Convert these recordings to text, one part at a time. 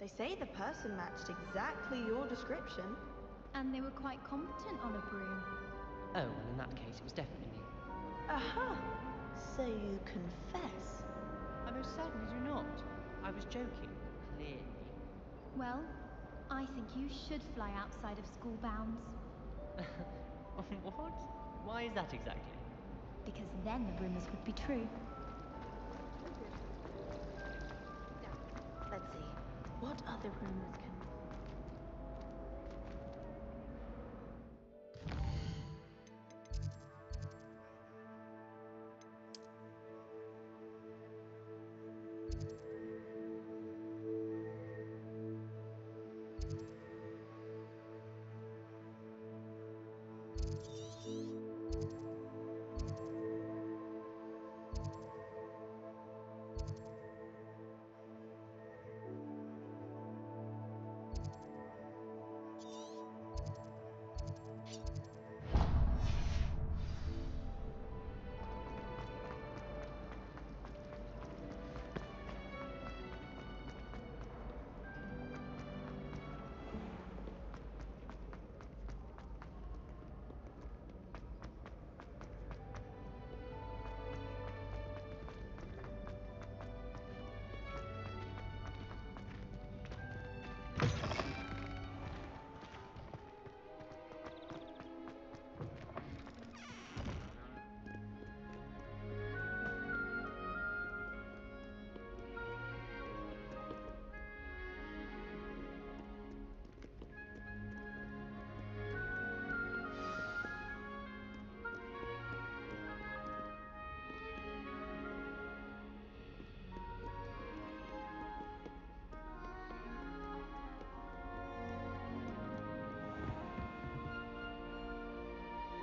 They say the person matched exactly your description. And they were quite competent on a broom. Oh, well, in that case, it was definitely me. Aha! So you confess? I most certainly do not. I was joking, clearly. Well, I think you should fly outside of school bounds. What? Why is that exactly? Because then the rumors would be true. Let's see. What other rumors can...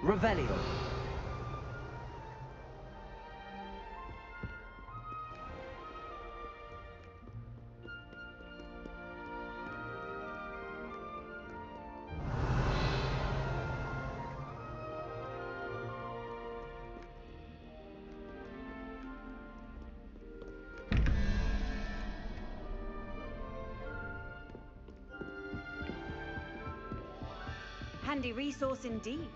Revelio. Handy resource indeed.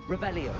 Revelio.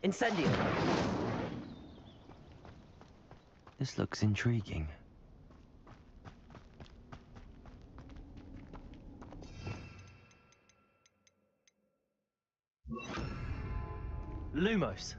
Incendio. This looks intriguing. Lumos.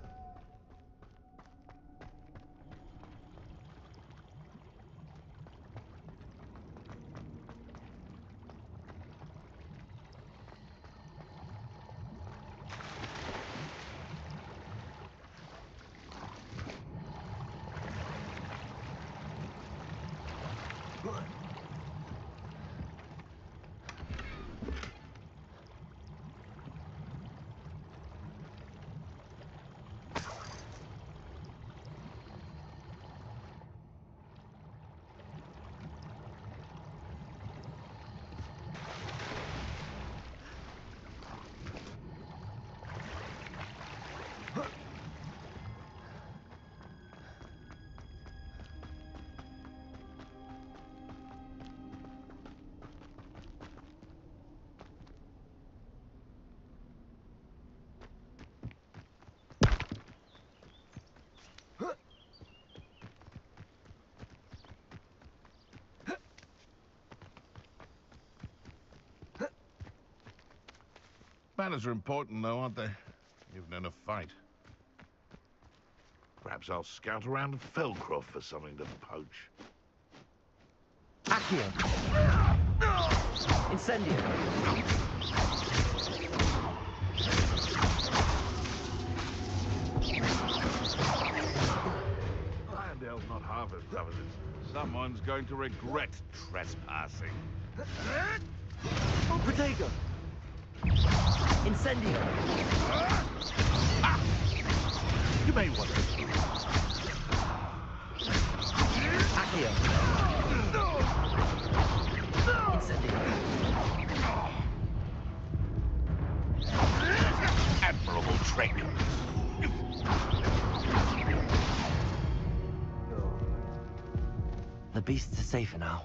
Manners are important, though, aren't they? Even in a fight. Perhaps I'll scout around Felcroft for something to poach. Accio. Incendio. Lyondale's not half as tough as it. Someone's going to regret trespassing. Oh, Protego. Incendio. You may want to. Accio. Incendio. Admirable trick. The beasts are safer now.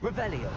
Revelio.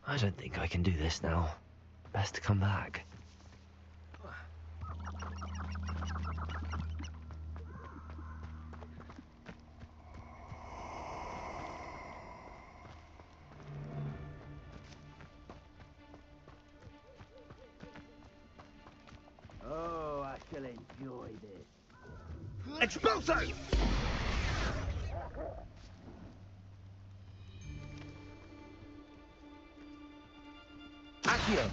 I don't think I can do this now. Best to come back. Oh, I shall enjoy this. Expulso! Accio!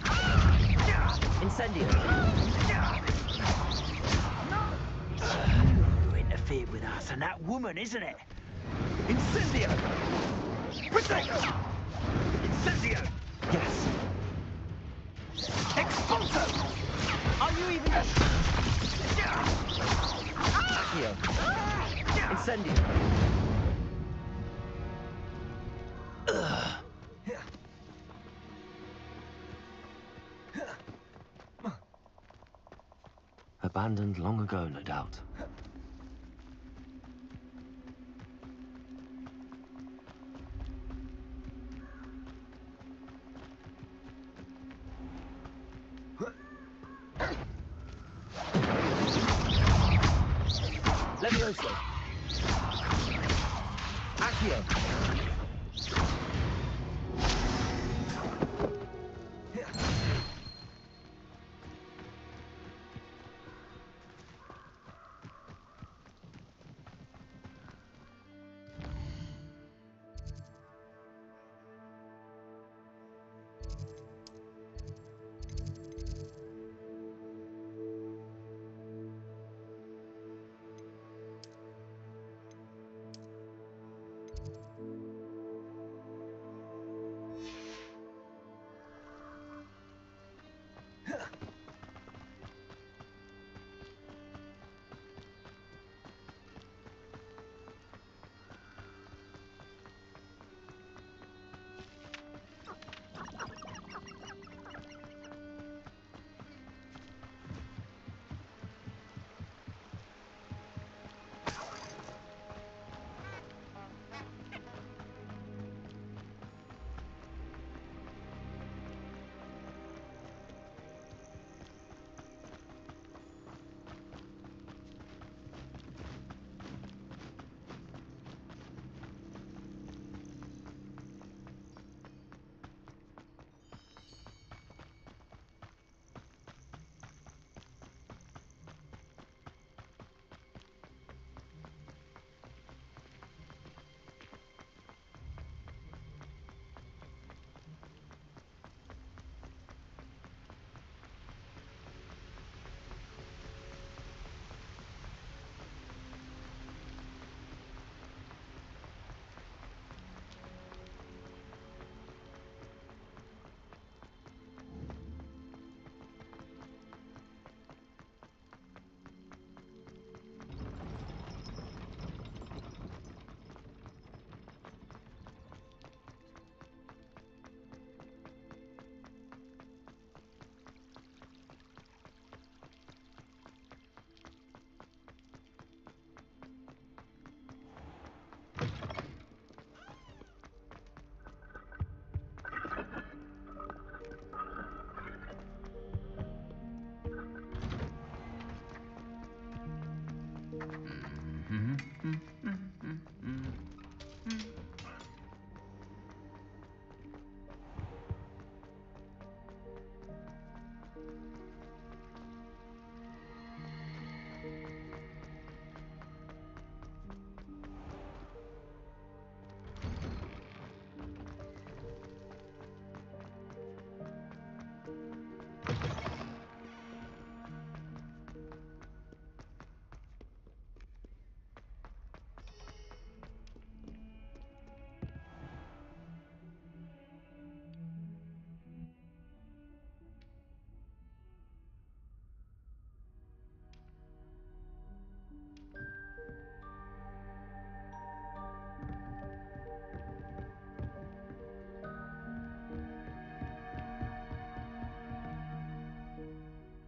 Incendio! You interfered with us and that woman, isn't it? Incendio! Protego! Incendio! Yes! Expulso! Are you even... Accio! Incendio! Abandoned long ago, no doubt. Levioso! Accio!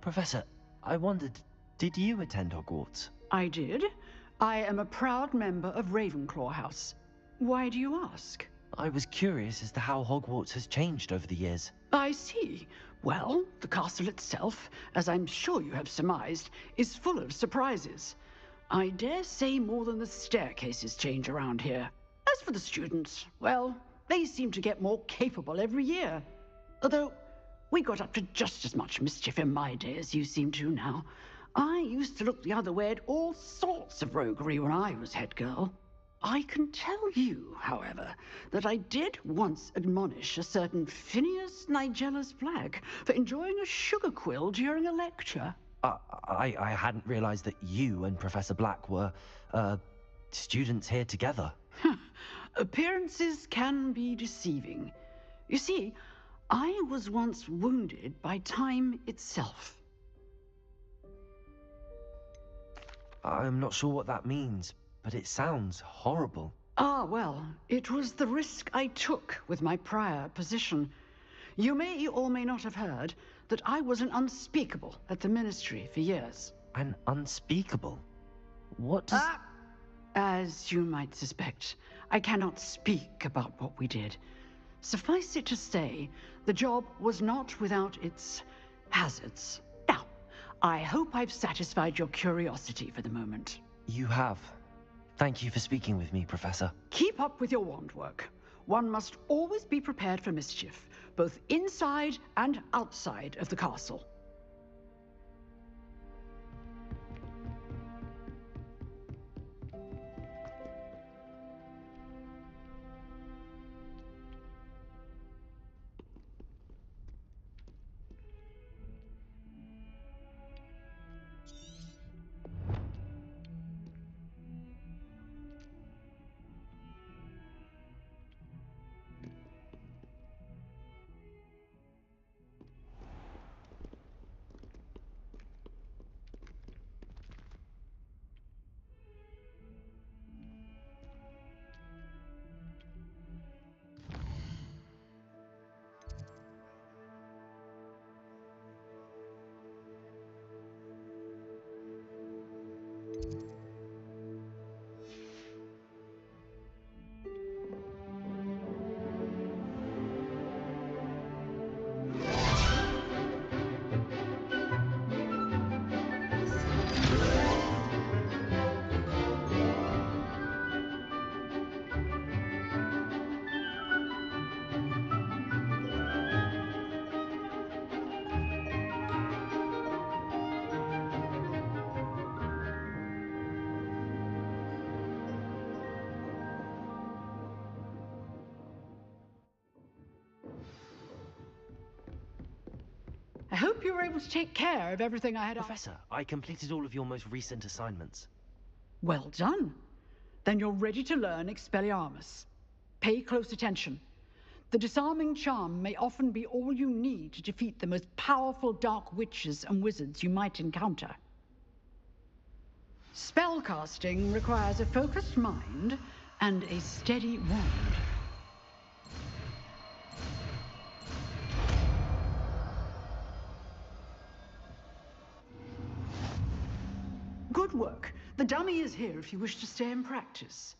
Professor, I wondered, did you attend Hogwarts? I did. I am a proud member of Ravenclaw House. Why do you ask? I was curious as to how Hogwarts has changed over the years. I see. Well, the castle itself, as I'm sure you have surmised, is full of surprises. I dare say more than the staircases change around here. As for the students, well, they seem to get more capable every year. Although, we got up to just as much mischief in my day as you seem to now. I used to look the other way at all sorts of roguery when I was head girl. I can tell you, however, that I did once admonish a certain Phineas Nigella's Flag for enjoying a sugar quill during a lecture. I hadn't realized that you and Professor Black were, students here together. Appearances can be deceiving. You see, I was once wounded by time itself. I'm not sure what that means, but it sounds horrible. Ah, well, it was the risk I took with my prior position. You may or may not have heard that I was an unspeakable at the Ministry for years. An unspeakable? What does... As you might suspect, I cannot speak about what we did. Suffice it to say, the job was not without its hazards. Now, I hope I've satisfied your curiosity for the moment. You have. Thank you for speaking with me, Professor. Keep up with your wand work. One must always be prepared for mischief, both inside and outside of the castle. I hope you were able to take care of everything I had. Professor, I completed all of your most recent assignments. Well done. Then you're ready to learn Expelliarmus. Pay close attention. The disarming charm may often be all you need to defeat the most powerful dark witches and wizards you might encounter. Spellcasting requires a focused mind and a steady wand. Good work. The dummy is here if you wish to stay and practice.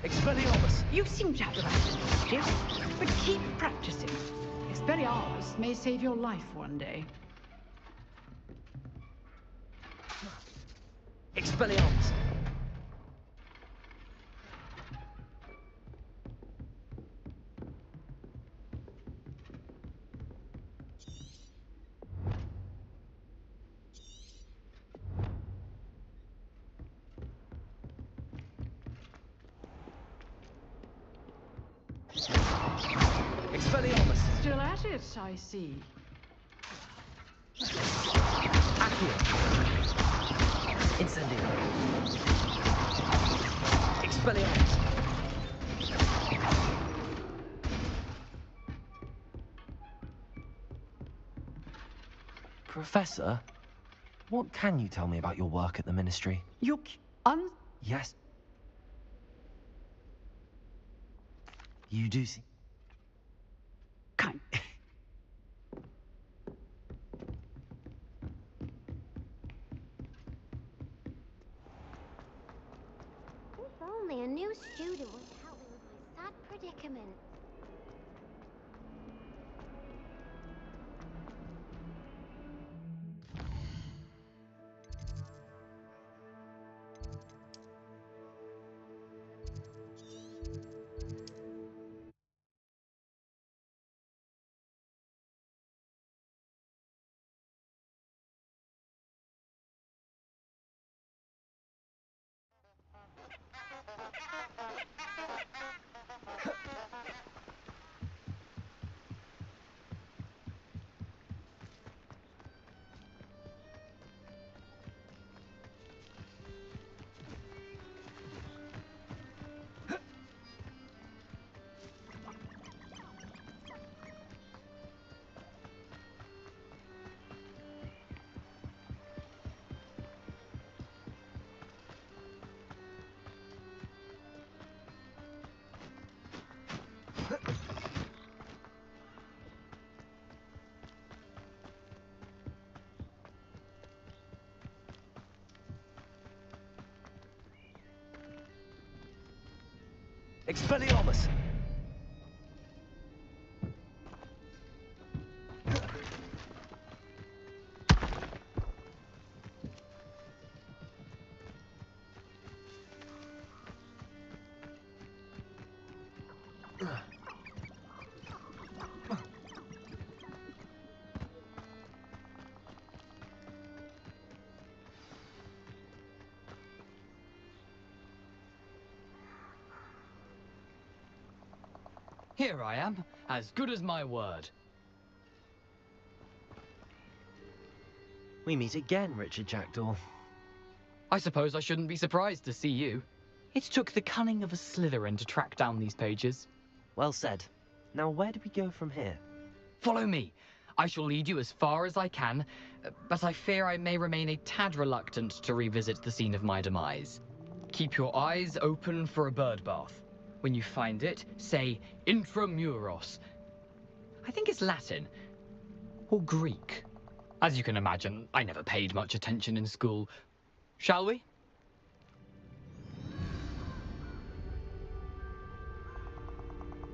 Expelliarmus! You seem to have the right initiative, but keep practicing. Expelliarmus may save your life one day. Expelliarmus! Expelliarmus! Still at it, I see. Accio! Incendio! Expelliarmus! Professor, what can you tell me about your work at the Ministry? You're Yes. You do see... kind. If only a new student would help me with my sad predicament. Expelliarmus! Here I am, as good as my word. We meet again, Richard Jackdaw. I suppose I shouldn't be surprised to see you. It took the cunning of a Slytherin to track down these pages. Well said. Now where do we go from here? Follow me. I shall lead you as far as I can, but I fear I may remain a tad reluctant to revisit the scene of my demise. Keep your eyes open for a bird bath. When you find it, say intramuros. I think it's Latin. Or Greek. As you can imagine, I never paid much attention in school. Shall we?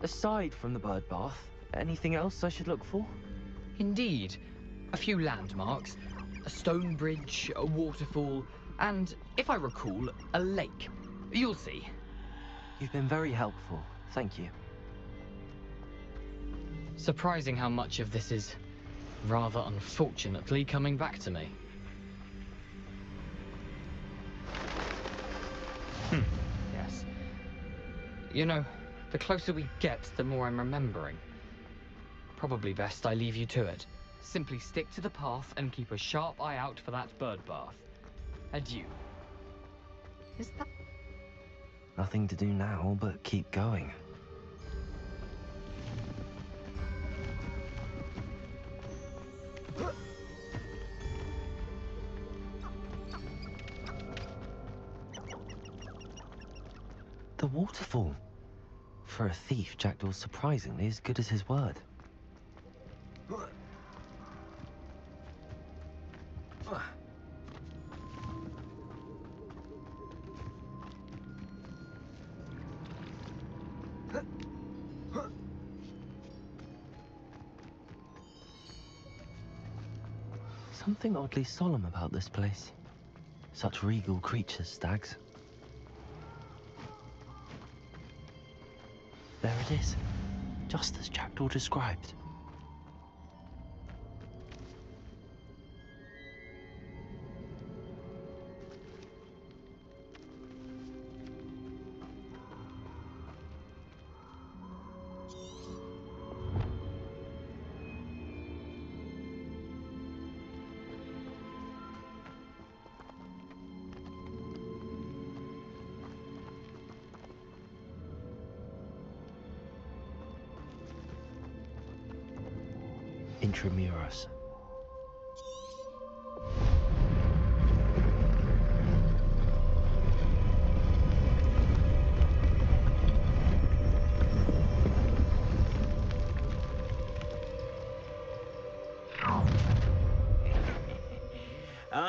Aside from the bird bath, anything else I should look for? Indeed. A few landmarks. A stone bridge, a waterfall, and, if I recall, a lake. You'll see. You've been very helpful. Thank you. Surprising how much of this is, rather unfortunately, coming back to me. Yes. You know, the closer we get, the more I'm remembering. Probably best I leave you to it. Simply stick to the path and keep a sharp eye out for that bird bath. Adieu. Is that... Nothing to do now but keep going. The waterfall. For a thief, Jackdaw's surprisingly as good as his word. Something oddly solemn about this place. Such regal creatures, stags. There it is, just as Jackdaw described. Intramuros.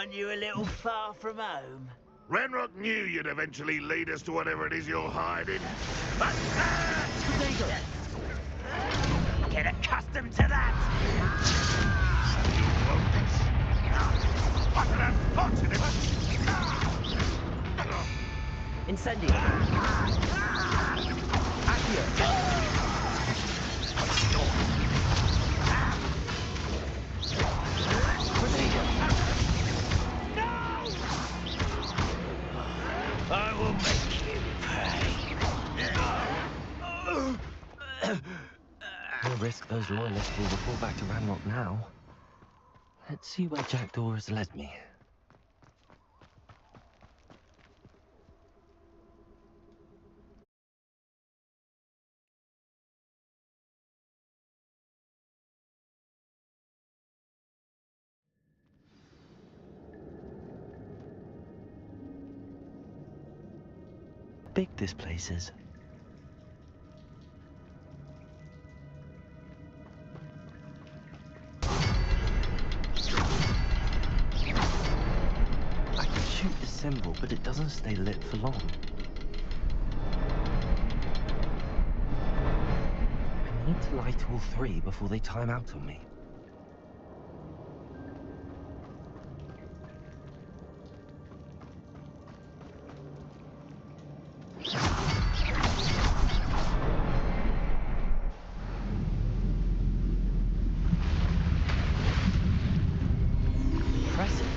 Aren't you a little far from home? Renrock knew you'd eventually lead us to whatever it is you're hiding. But get accustomed to that! What an unfortunate... Incendio! Accio! I will make you pay. No risk those loyalists will report back to Ranrock now. Let's see where Jackdaw has led me. Big this place is. I can shoot the symbol, but it doesn't stay lit for long. I need to light all three before they time out on me. Impressive.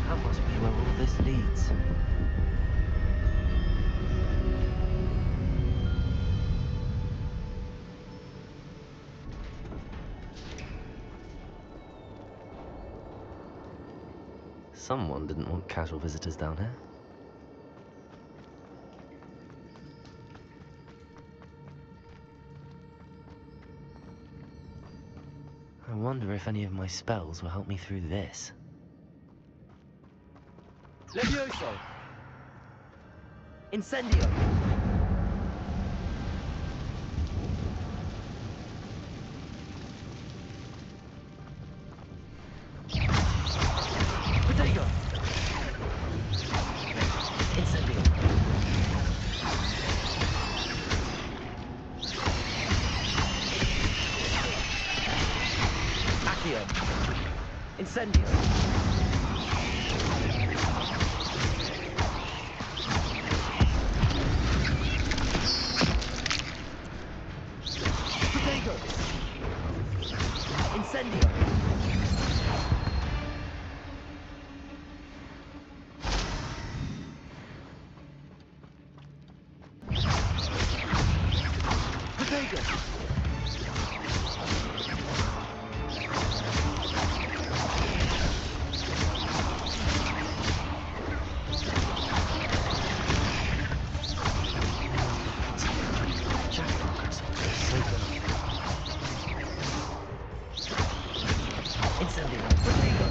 That must be where all this leads. Someone didn't want casual visitors down here. I wonder if any of my spells will help me through this. Levioso! Incendio! Protego! Incendio! Accio! Incendio! Incendio! Protego! Incendio! Protego!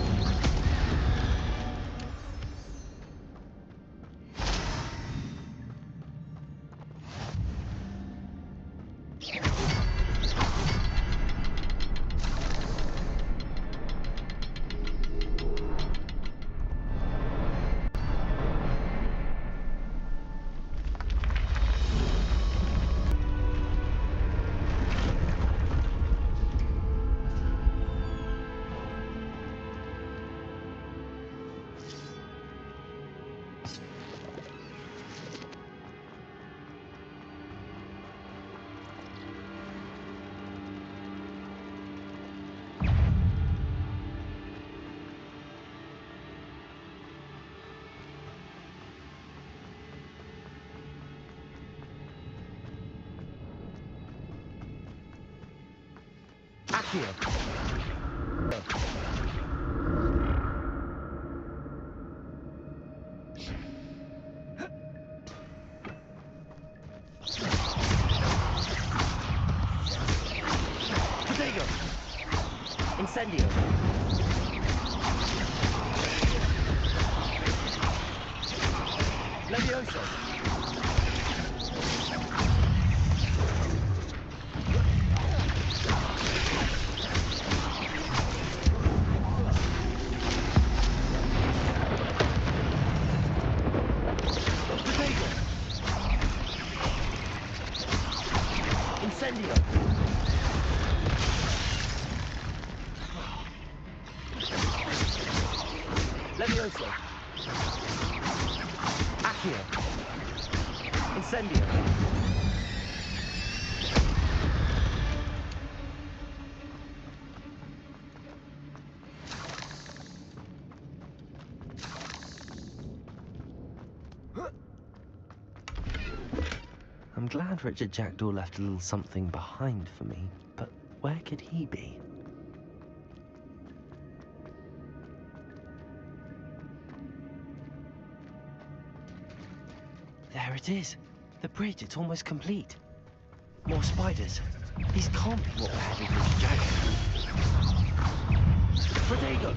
Accio! Protego! Incendio! Levioso! Incendio! Levioso! Accio! Incendio! I'm glad Richard Jackdaw left a little something behind for me, but where could he be? There it is. The bridge, it's almost complete. More spiders. These can't be what headed Richard Jackdaw. Protego!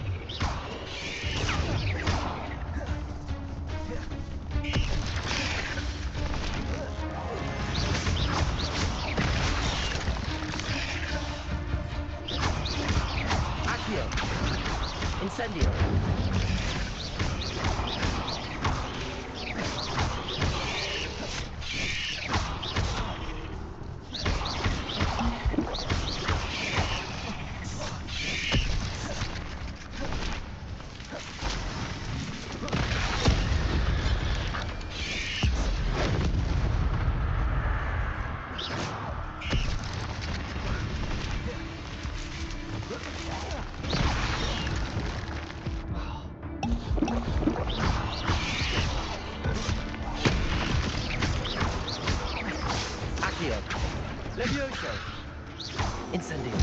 Incendio! Levioso! Incendio!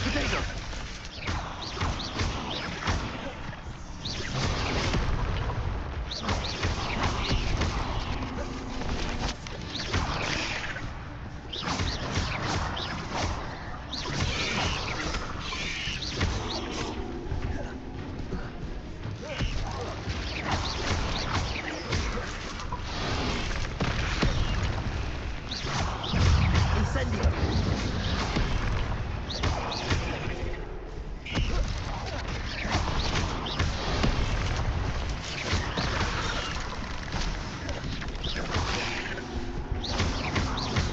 Protego!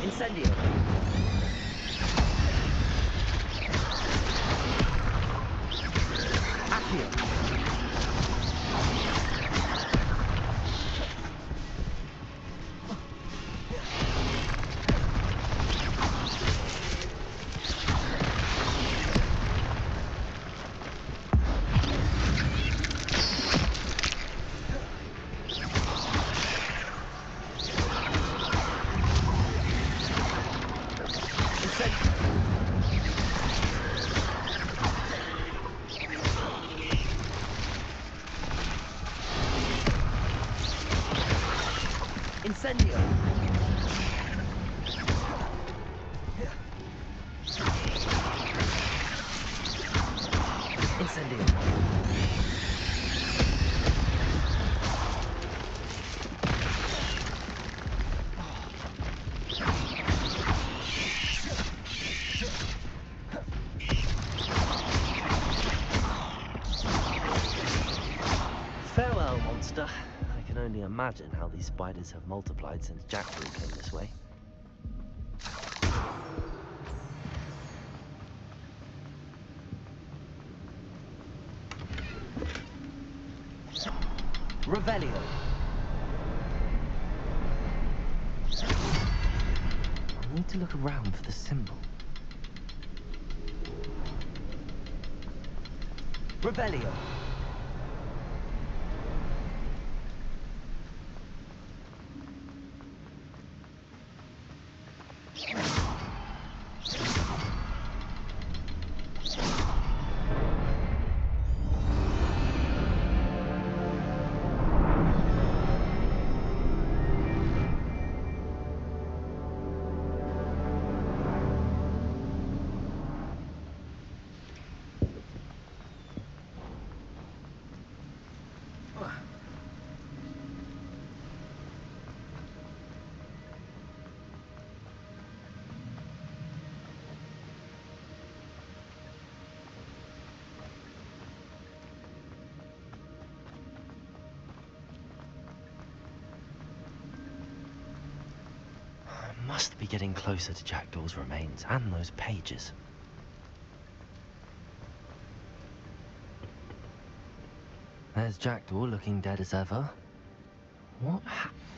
Incendio! Accio! Incendio! Incendio! Farewell, monster. I can only imagine how these spiders have multiplied since Jackdaw came this way. Revelio. I need to look around for the symbol. Revelio. must be getting closer to Jackdaw's remains and those pages. There's Jackdaw looking dead as ever. What?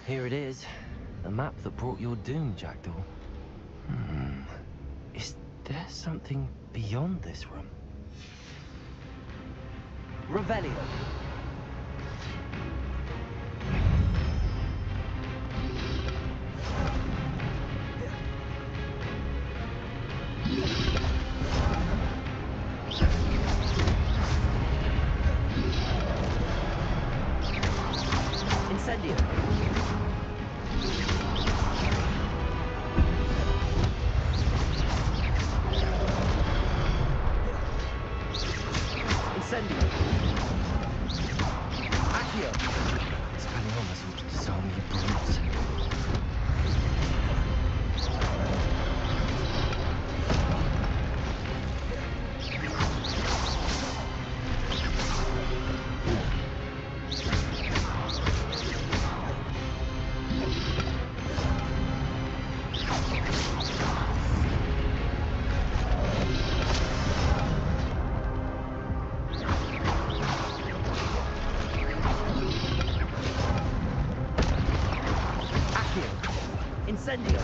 Here it is. The map that brought your doom, Jackdaw. Is there something beyond this room? Revelio. Incendio. Incendio. Accio. Expelliarmus ought to disarm you brutes. Incendio!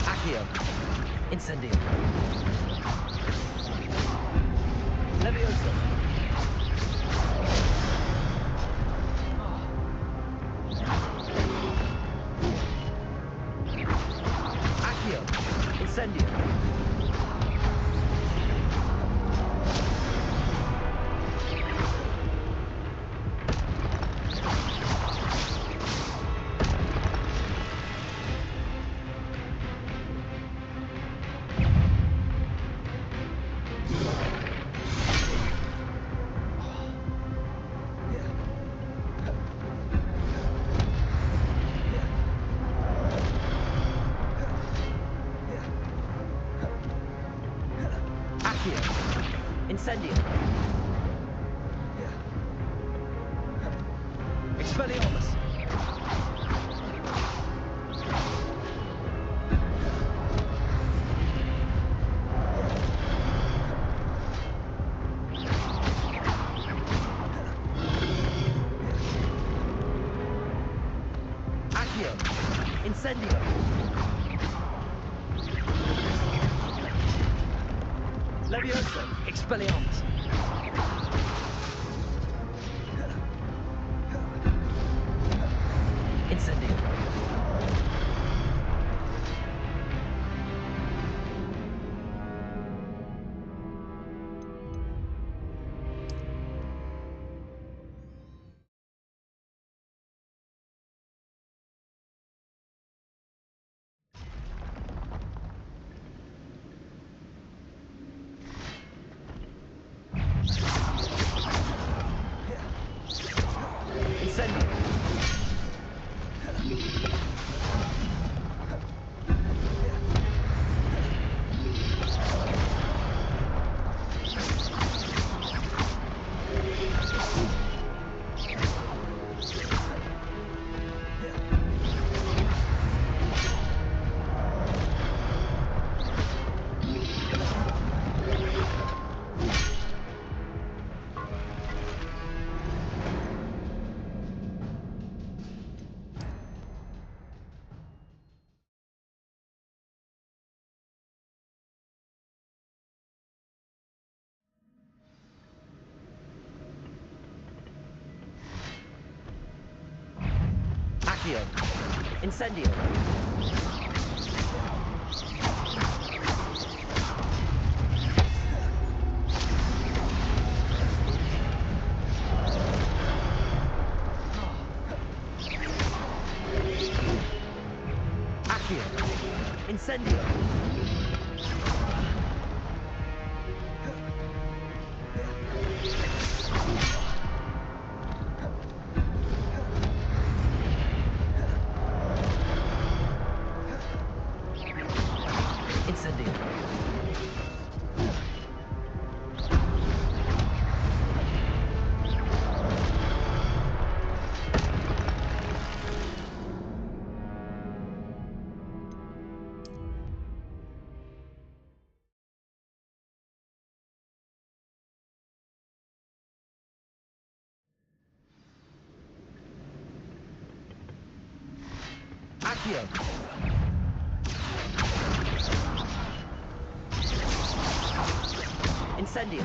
Accio! Incendio! Levioso! Accio! Incendio! Incendio! Expelliarmus! Accio! Incendio! Levioso! Expelliarmus! Incendio! Incendio! Accio! Incendio! Accio! Incendio! Incendio! Accio. Incendio.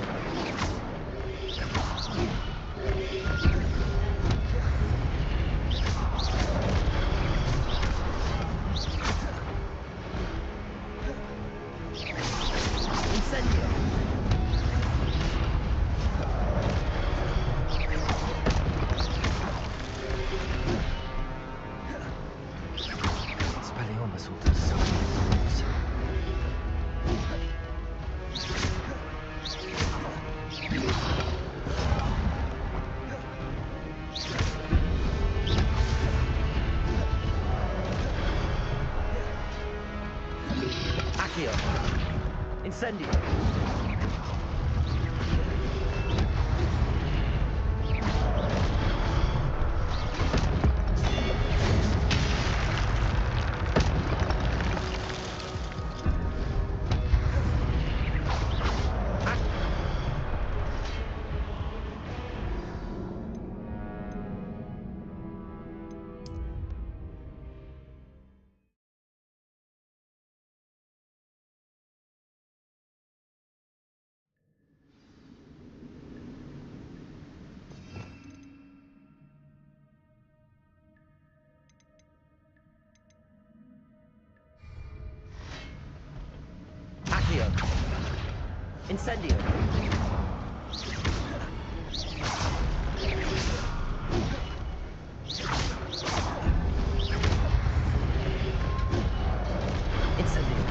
Incendio. Expelliarmus will do so many wonders. Accio. Incendio. Accio. Incendio. Incendio.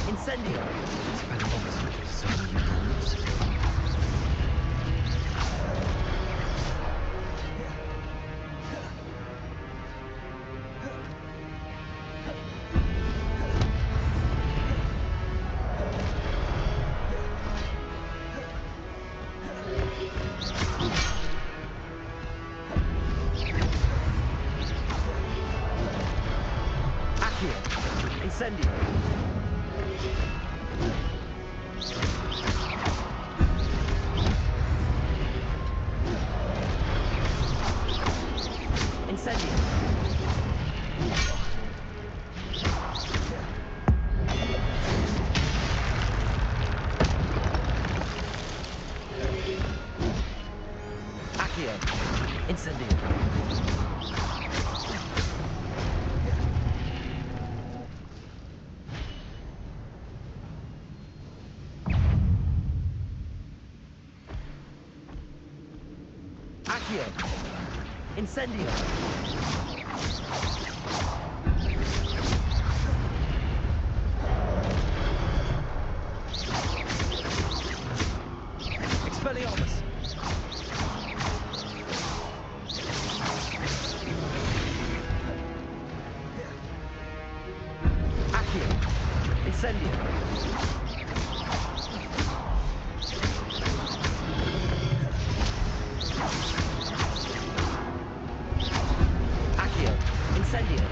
Incendio. Expelliarmus will do so many wonders. Accio. Incendio. Incendio. Accio. Incendio. Accio. Incendio. Expelliarmus. Accio. Incendio. Accio. Incendio.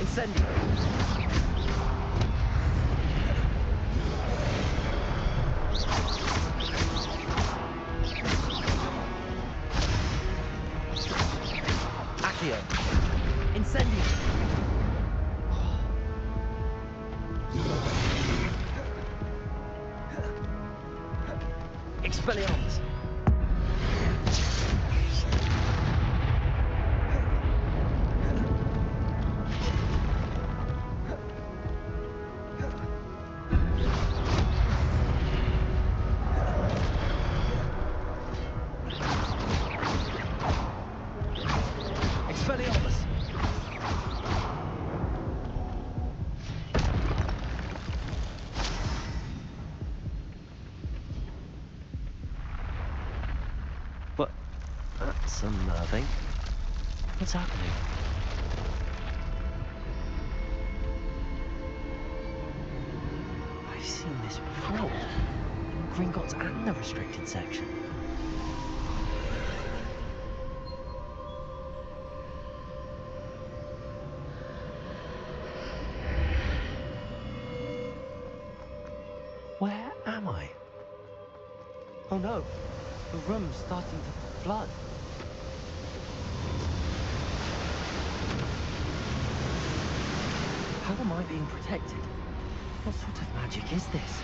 Incendio. Accio. Incendio. Expelliarmus. That's unnerving. What's happening? I've seen this before. In Gringotts and the restricted section. Where am I? Oh no, the room's starting to flood. How am I being protected? What sort of magic is this?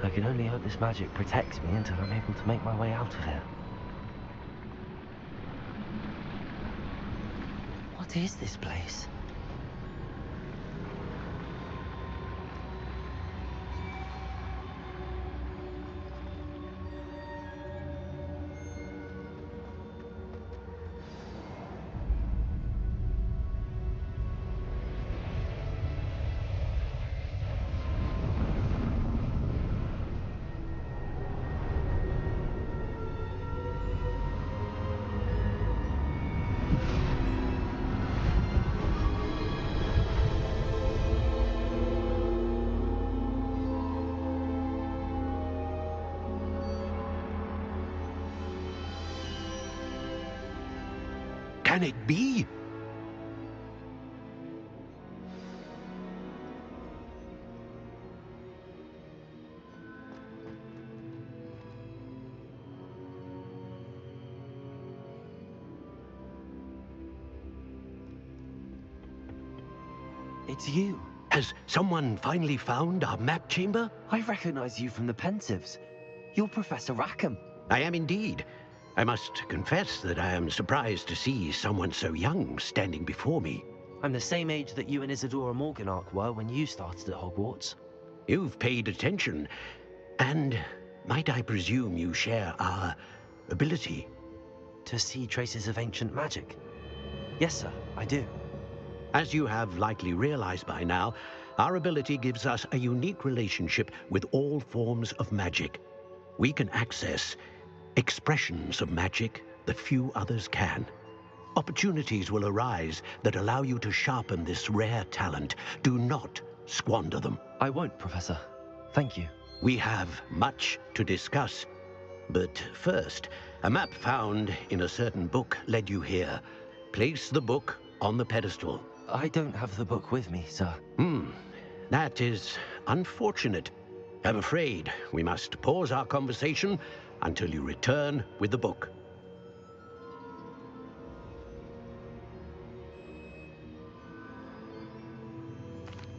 I can only hope this magic protects me until I'm able to make my way out of here. What is this place? Can it be? It's you. Has someone finally found our map chamber? I recognize you from the Pensives. You're Professor Rackham. I am indeed. I must confess that I am surprised to see someone so young standing before me. I'm the same age that you and Isadora Morganach were when you started at Hogwarts. You've paid attention, and might I presume you share our ability? To see traces of ancient magic? Yes, sir, I do. As you have likely realized by now, our ability gives us a unique relationship with all forms of magic. We can access expressions of magic that few others can. Opportunities will arise that allow you to sharpen this rare talent. Do not squander them. I won't, Professor. Thank you. We have much to discuss. But first, a map found in a certain book led you here. Place the book on the pedestal. I don't have the book with me, sir. That is unfortunate. I'm afraid we must pause our conversation until you return with the book.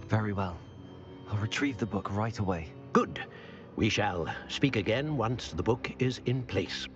Very well. I'll retrieve the book right away. Good. We shall speak again once the book is in place.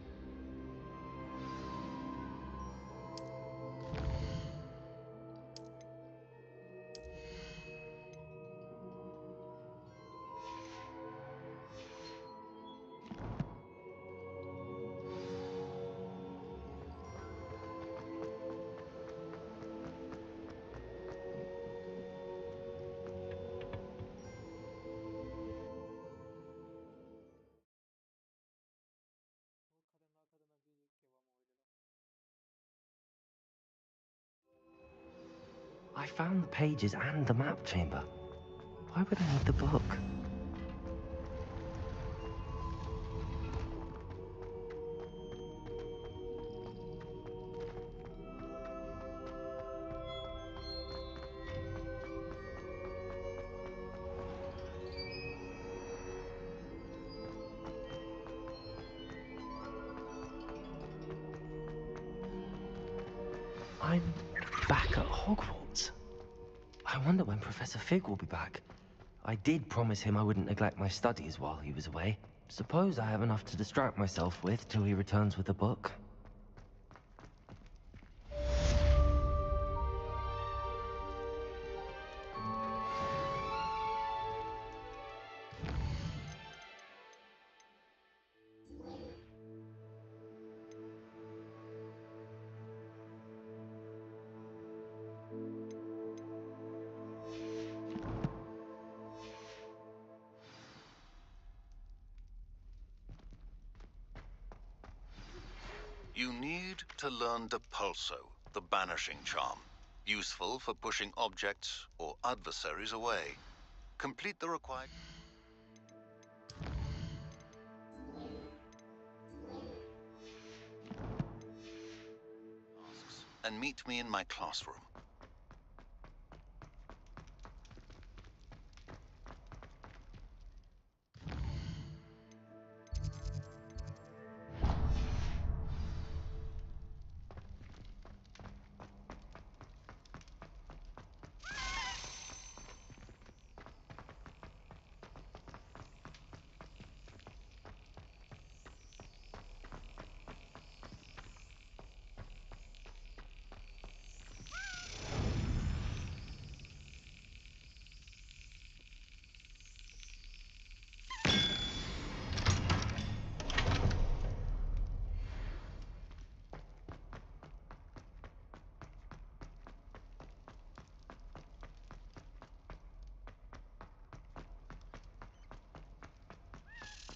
I found the pages and the map chamber. Why would I need the book? I'm back at Hogwarts. I wonder when Professor Fig will be back. I did promise him I wouldn't neglect my studies while he was away. Suppose I have enough to distract myself with till he returns with the book. You need to learn Depulso, the banishing charm. Useful for pushing objects or adversaries away. Complete the required tasks and meet me in my classroom.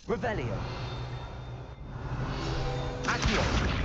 Revelio. Accio.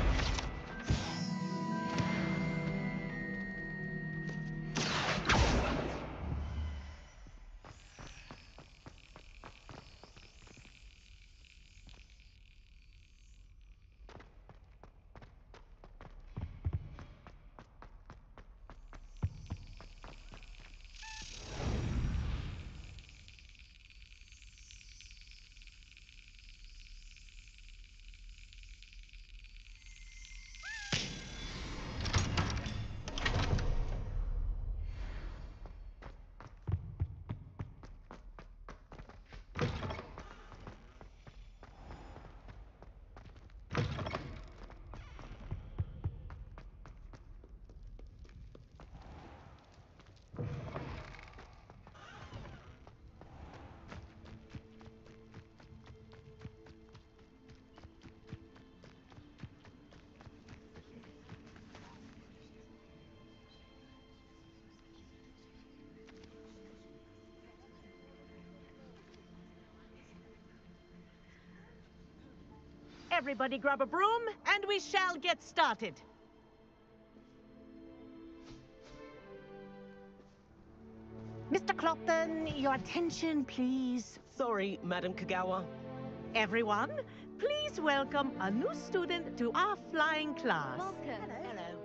Everybody grab a broom, and we shall get started. Mr. Clopton, your attention, please. Sorry, Madam Kagawa. Everyone, please welcome a new student to our flying class. Welcome. Hello.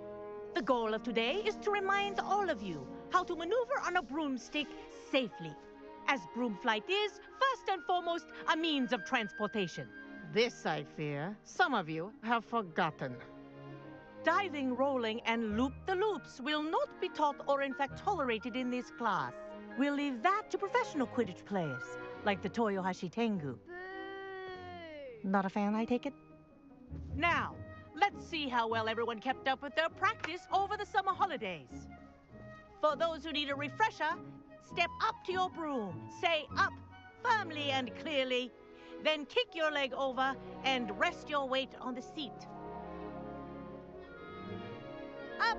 The goal of today is to remind all of you how to maneuver on a broomstick safely, as broom flight is, first and foremost, a means of transportation. This, I fear, some of you have forgotten. Diving, rolling, and loop-the-loops will not be taught or in fact tolerated in this class. We'll leave that to professional Quidditch players, like the Toyohashi Tengu. Boo! Not a fan, I take it? Now, let's see how well everyone kept up with their practice over the summer holidays. For those who need a refresher, step up to your broom, say up firmly and clearly, then kick your leg over and rest your weight on the seat. Up!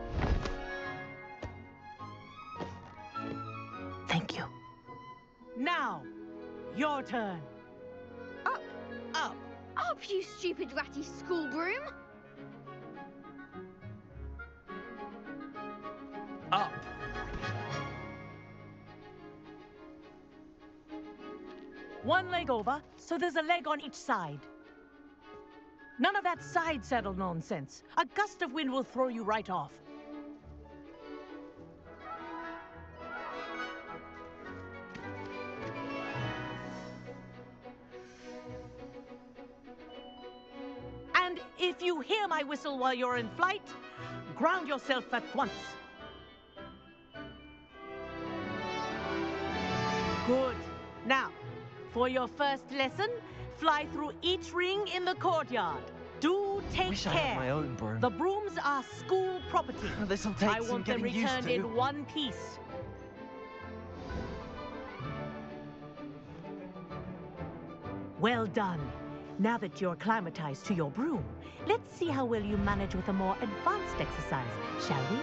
Thank you. Now, your turn. Up! Up! Up, you stupid ratty school broom! Up. One leg over, so there's a leg on each side. None of that side saddle nonsense. A gust of wind will throw you right off. And if you hear my whistle while you're in flight, ground yourself at once. Good. Now, for your first lesson, fly through each ring in the courtyard. Do take Wish I care. had my own broom. The brooms are school property. This'll take I some want them getting used returned to. in one piece. Well done. Now that you're acclimatized to your broom, let's see how well you manage with a more advanced exercise, shall we?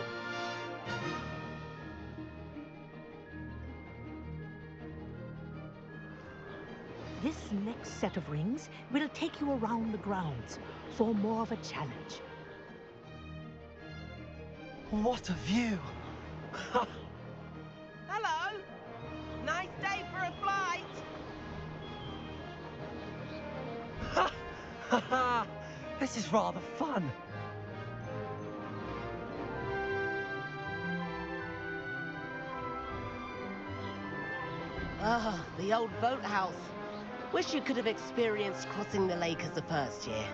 This next set of rings will take you around the grounds for more of a challenge. What a view! Hello! Nice day for a flight! This is rather fun. Ah, the old boathouse. Wish you could have experienced crossing the lake as the first year.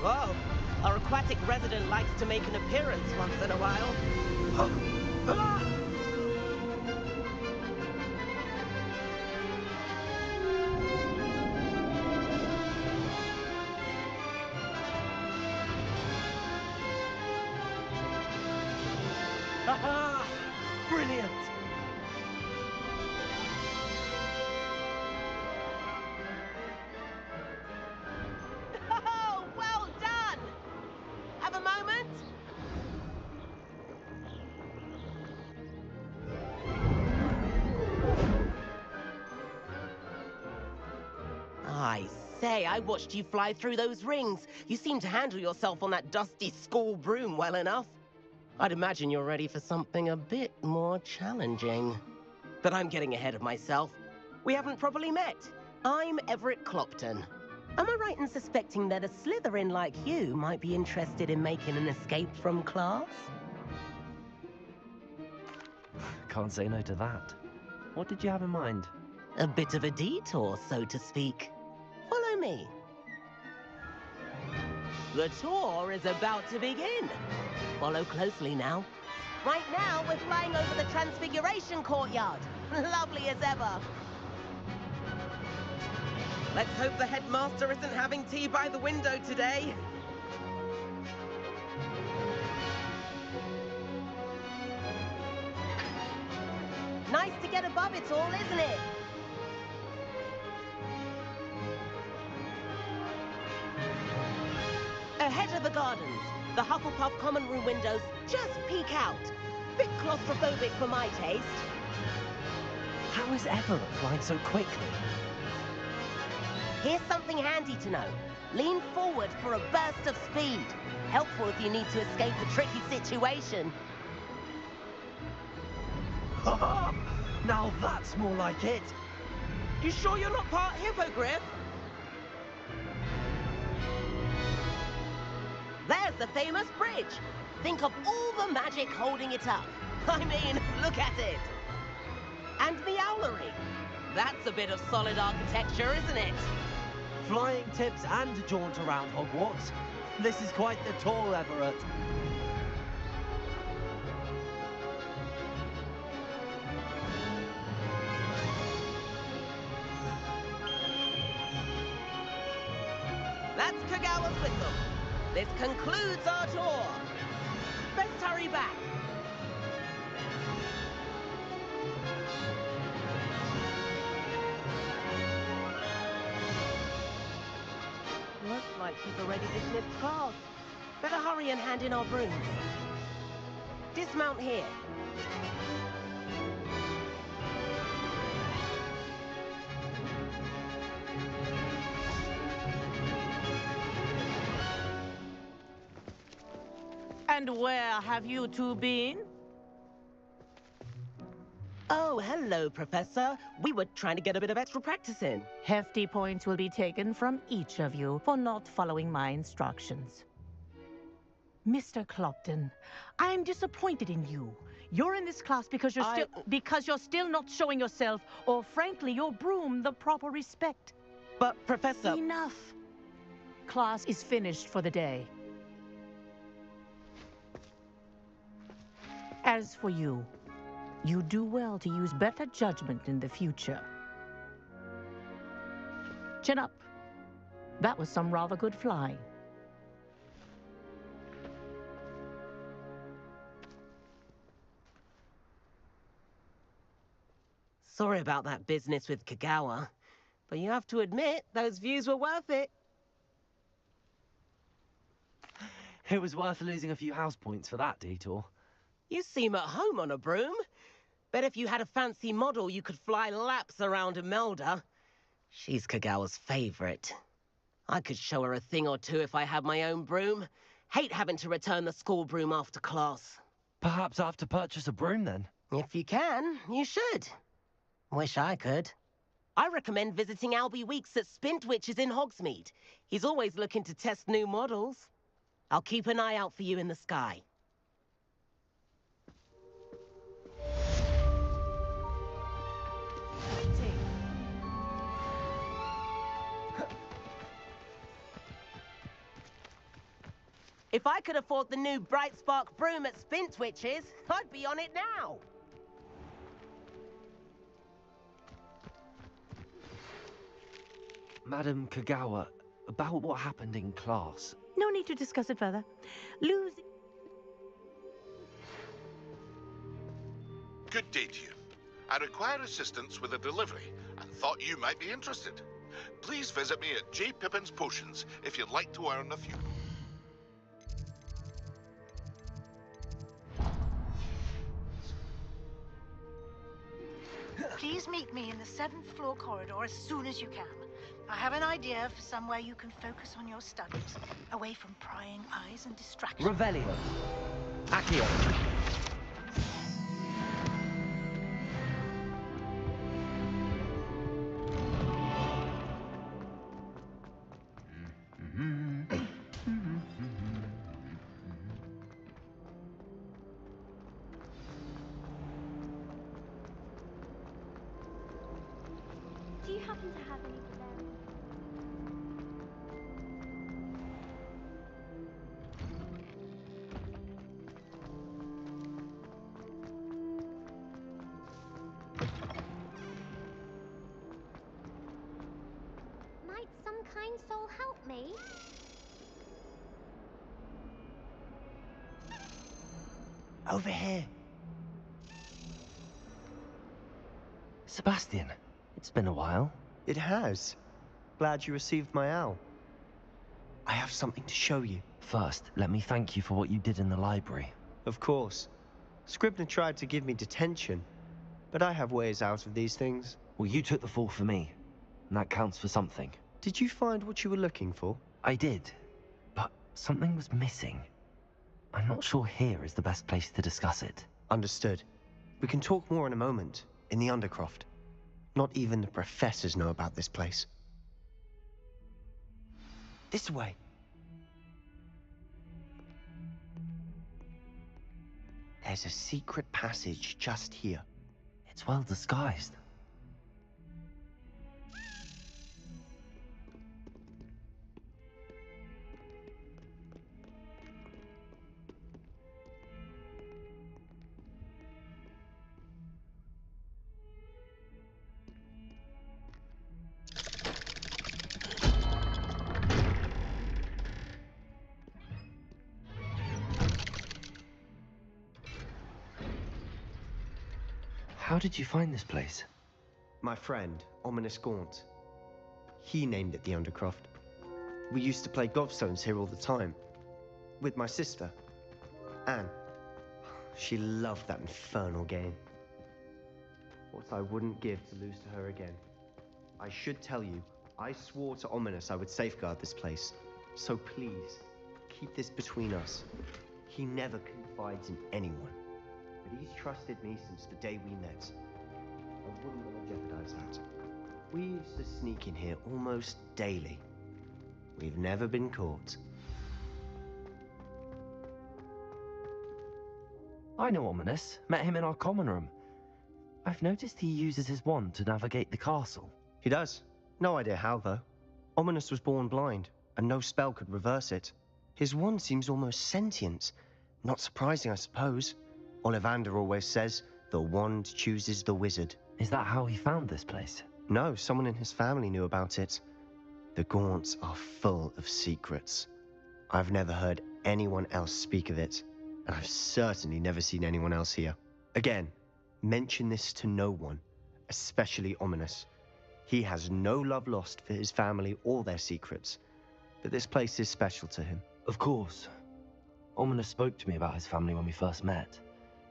Whoa, our aquatic resident likes to make an appearance once in a while. Brilliant! Oh, well done! Have a moment? I say, I watched you fly through those rings. You seem to handle yourself on that dusty school broom well enough. I'd imagine you're ready for something a bit more challenging. But I'm getting ahead of myself. We haven't properly met. I'm Everett Clopton. Am I right in suspecting that a Slytherin like you might be interested in making an escape from class? Can't say no to that. What did you have in mind? A bit of a detour, so to speak. Follow me. The tour is about to begin. Follow closely now. Right now, we're flying over the Transfiguration Courtyard. Lovely as ever. Let's hope the headmaster isn't having tea by the window today. Nice to get above it all, isn't it? Ahead of the gardens, the Hufflepuff common room windows just peek out. Bit claustrophobic for my taste. How is Everett flying so quickly? Here's something handy to know. Lean forward for a burst of speed. Helpful if you need to escape a tricky situation. Now that's more like it. You sure you're not part hippogriff? There's the famous bridge. Think of all the magic holding it up. I mean, look at it. And the owlery. That's a bit of solid architecture, isn't it? Flying tips and a jaunt around Hogwarts. This is quite the tour, Everett. That's Kagawa's whistle. This concludes our tour. Best hurry back. Looks like she's already dismissed class. Better hurry and hand in our brooms. Dismount here. And where have you two been? Oh, hello, Professor. We were trying to get a bit of extra practice in. Hefty points will be taken from each of you for not following my instructions. Mr. Clopton, I'm disappointed in you. You're in this class because you're still not showing yourself, or frankly, your broom the proper respect. But, Professor... Enough. Class is finished for the day. As for you, you do well to use better judgment in the future. Chin up. That was some rather good flying. Sorry about that business with Kagawa, but you have to admit, those views were worth it. It was worth losing a few house points for that detour. You seem at home on a broom. Bet if you had a fancy model, you could fly laps around Imelda. She's Kagawa's favorite. I could show her a thing or two if I had my own broom. Hate having to return the school broom after class. Perhaps I have to purchase a broom then? If you can, you should. Wish I could. I recommend visiting Albie Weeks at Spintwitches in Hogsmeade. He's always looking to test new models. I'll keep an eye out for you in the sky. If I could afford the new Bright Spark broom at Spintwitches, I'd be on it now. Madam Kagawa, about what happened in class. No need to discuss it further. Losing... Good day to you. I require assistance with a delivery and thought you might be interested. Please visit me at J. Pippin's Potions if you'd like to earn a few. Please meet me in the 7th floor corridor as soon as you can. I have an idea for somewhere you can focus on your studies, away from prying eyes and distractions. Revelio. Accio. Do you happen to have any Valerian? Might some kind soul help me? Over here. Sebastian, it's been a while. It has. Glad you received my owl. I have something to show you. First, let me thank you for what you did in the library. Of course. Scribner tried to give me detention, but I have ways out of these things. Well, you took the fall for me, and that counts for something. Did you find what you were looking for? I did, but something was missing. I'm not sure here is the best place to discuss it. Understood. We can talk more in a moment, in the Undercroft. Not even the professors know about this place. This way. There's a secret passage just here. It's well disguised. How did you find this place? My friend, Ominous Gaunt. He named it the Undercroft. We used to play gobstones here all the time. With my sister, Anne. She loved that infernal game. What I wouldn't give to lose to her again. I should tell you, I swore to Ominous I would safeguard this place. So please, keep this between us. He never confides in anyone. But he's trusted me since the day we met. I wouldn't want to jeopardize that. We used to sneak in here almost daily. We've never been caught. I know Ominous. Met him in our common room. I've noticed he uses his wand to navigate the castle. He does. No idea how, though. Ominous was born blind, and no spell could reverse it. His wand seems almost sentient. Not surprising, I suppose. Ollivander always says, the wand chooses the wizard. Is that how he found this place? No, someone in his family knew about it. The Gaunts are full of secrets. I've never heard anyone else speak of it, and I've certainly never seen anyone else here. Again, mention this to no one, especially Ominous. He has no love lost for his family or their secrets, but this place is special to him. Of course. Ominous spoke to me about his family when we first met.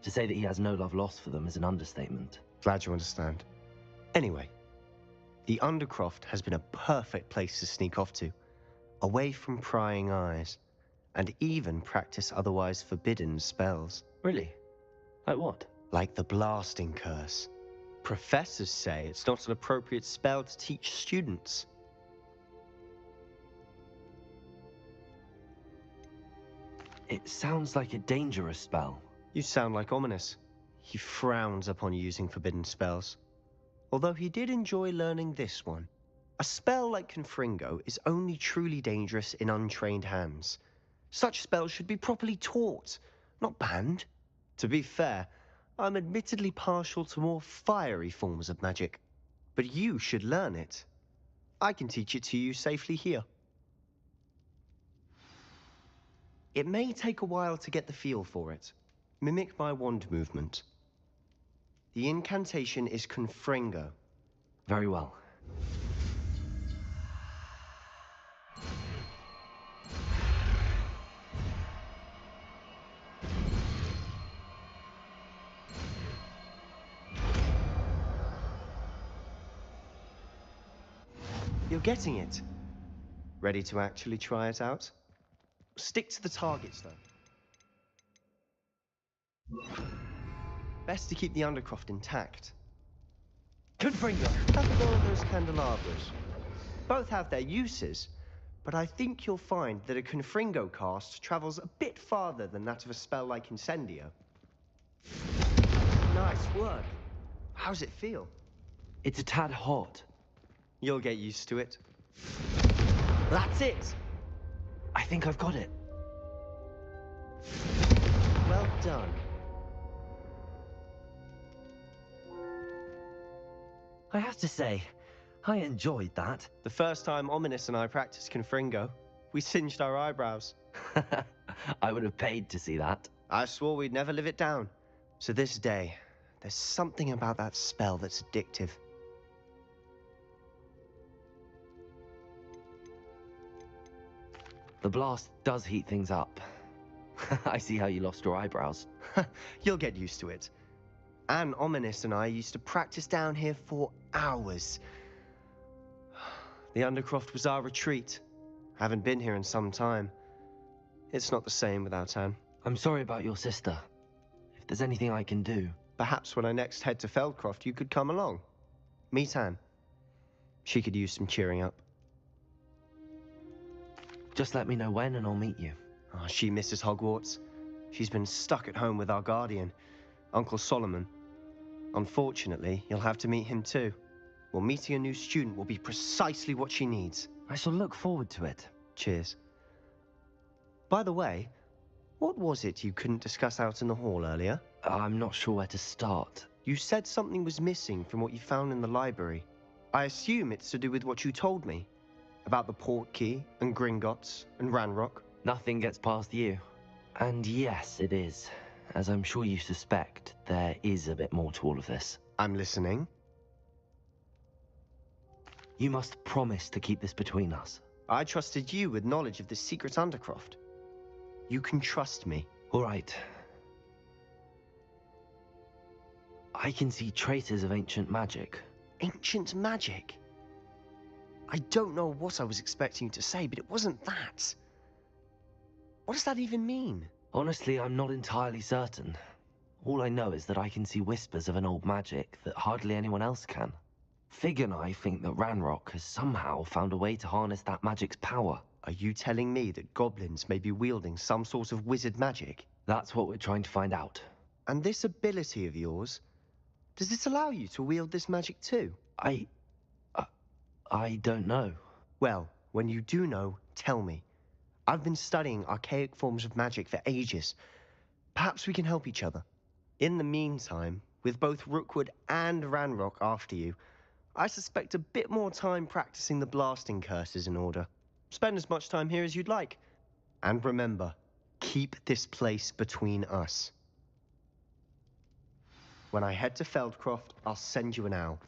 To say that he has no love lost for them is an understatement. Glad you understand. Anyway, the Undercroft has been a perfect place to sneak off to, away from prying eyes, and even practice otherwise forbidden spells. Really? Like what? Like the blasting curse. Professors say it's not an appropriate spell to teach students. It sounds like a dangerous spell. You sound like Ominous. He frowns upon using forbidden spells. Although he did enjoy learning this one. A spell like Confringo is only truly dangerous in untrained hands. Such spells should be properly taught, not banned. To be fair, I'm admittedly partial to more fiery forms of magic. But you should learn it. I can teach it to you safely here. It may take a while to get the feel for it. Mimic my wand movement. The incantation is Confringo. Very well. You're getting it. Ready to actually try it out? Stick to the targets, though. Best to keep the Undercroft intact. Confringo! Have a go at those candelabras. Both have their uses, but I think you'll find that a Confringo cast travels a bit farther than that of a spell like Incendio. Nice work. How's it feel? It's a tad hot. You'll get used to it. That's it! I think I've got it. Well done. I have to say, I enjoyed that. The first time Ominous and I practiced Confringo, we singed our eyebrows. I would have paid to see that. I swore we'd never live it down. So this day, there's something about that spell that's addictive. The blast does heat things up. I see how you lost your eyebrows. You'll get used to it. Anne, Ominous, and I used to practice down here for hours. The Undercroft was our retreat. Haven't been here in some time. It's not the same without Anne. I'm sorry about your sister. If there's anything I can do... Perhaps when I next head to Feldcroft, you could come along. Meet Anne. She could use some cheering up. Just let me know when and I'll meet you. Oh, she misses Hogwarts. She's been stuck at home with our guardian, Uncle Solomon. Unfortunately, you'll have to meet him too. Well, meeting a new student will be precisely what she needs. I shall look forward to it. Cheers. By the way, what was it you couldn't discuss out in the hall earlier? I'm not sure where to start. You said something was missing from what you found in the library. I assume it's to do with what you told me. About the Portkey, and Gringotts, and Ranrock. Nothing gets past you. And yes, it is. As I'm sure you suspect, there is a bit more to all of this. I'm listening. You must promise to keep this between us. I trusted you with knowledge of this secret Undercroft. You can trust me. All right. I can see traces of ancient magic. Ancient magic? I don't know what I was expecting you to say, but it wasn't that. What does that even mean? Honestly, I'm not entirely certain. All I know is that I can see whispers of an old magic that hardly anyone else can. Fig and I think that Ranrock has somehow found a way to harness that magic's power. Are you telling me that goblins may be wielding some sort of wizard magic? That's what we're trying to find out. And this ability of yours, does it allow you to wield this magic too? I don't know. Well, when you do know, tell me. I've been studying archaic forms of magic for ages. Perhaps we can help each other. In the meantime, with both Rookwood and Ranrock after you, I suspect a bit more time practicing the blasting curses in order. Spend as much time here as you'd like. And remember, keep this place between us. When I head to Feldcroft, I'll send you an owl.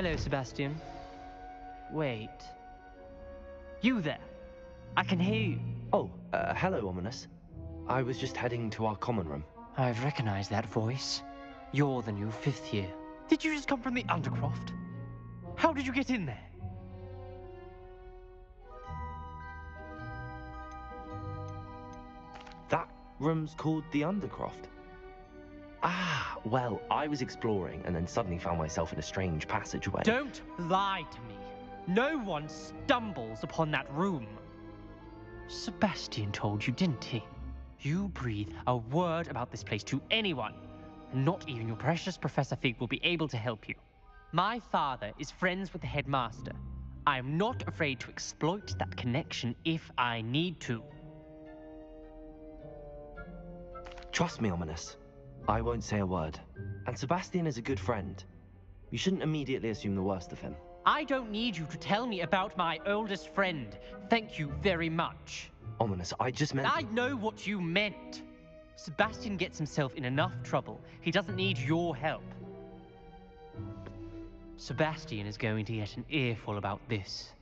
Hello, Sebastian. Wait. You there? I can hear you. Oh, hello, Ominous. I was just heading to our common room. I've recognized that voice. You're the new 5th year. Did you just come from the Undercroft? How did you get in there? That room's called the Undercroft. Ah, well, I was exploring and then suddenly found myself in a strange passageway. Don't lie to me. No one stumbles upon that room. Sebastian told you, didn't he? You breathe a word about this place to anyone, and not even your precious Professor Fig will be able to help you. My father is friends with the headmaster. I am not afraid to exploit that connection if I need to. Trust me, Ominous. I won't say a word. And Sebastian is a good friend. You shouldn't immediately assume the worst of him. I don't need you to tell me about my oldest friend. Thank you very much. Ominous, I just meant... I know what you meant. Sebastian gets himself in enough trouble. He doesn't need your help. Sebastian is going to get an earful about this.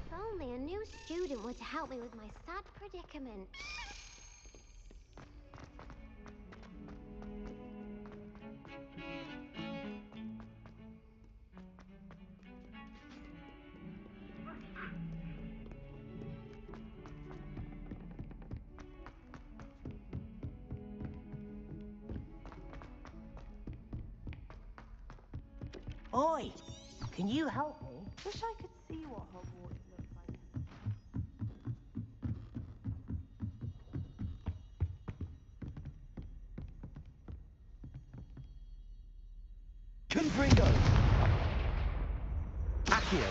If only a new student were to help me with my sad predicament. Oi! Can you help me? Wish I could see what Hogwarts looks like. Confringo! Accio!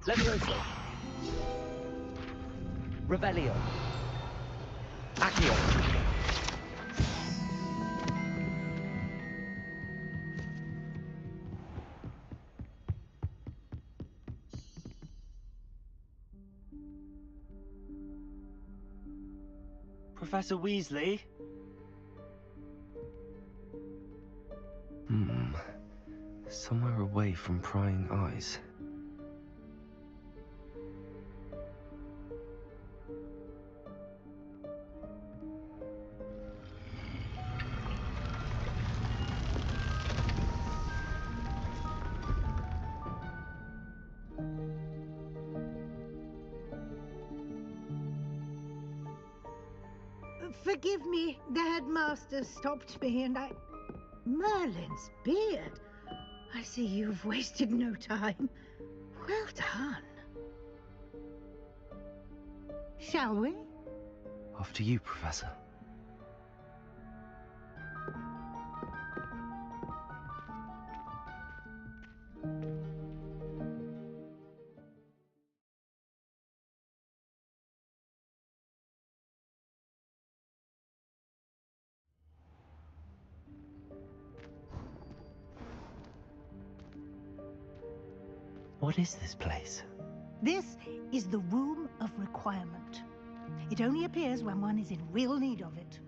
Levioso! Revelio! Accio! Professor Weasley? Somewhere away from prying eyes. Forgive me, the headmaster stopped me and I... Merlin's beard. I see you've wasted no time. Well done. Shall we? After you, Professor. What is this place? This is the Room of Requirement. It only appears when one is in real need of it.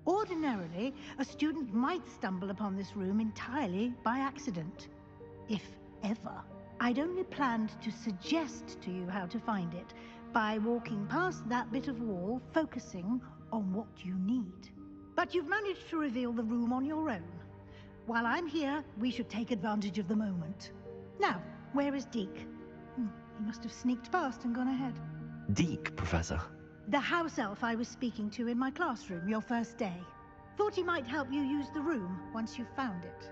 Ordinarily, a student might stumble upon this room entirely by accident. If ever. I'd only planned to suggest to you how to find it by walking past that bit of wall, focusing on what you need. But you've managed to reveal the room on your own. While I'm here, we should take advantage of the moment. Now, where is Deke? He must have sneaked past and gone ahead. Deke, Professor. The house elf I was speaking to in my classroom your first day. Thought he might help you use the room once you've found it.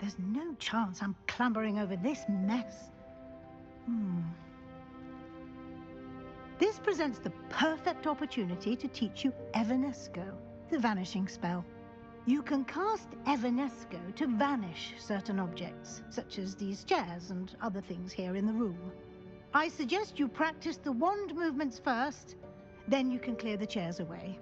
There's no chance I'm clambering over this mess. This presents the perfect opportunity to teach you Evanesco, the vanishing spell. You can cast Evanesco to vanish certain objects, such as these chairs and other things here in the room. I suggest you practice the wand movements first, then you can clear the chairs away.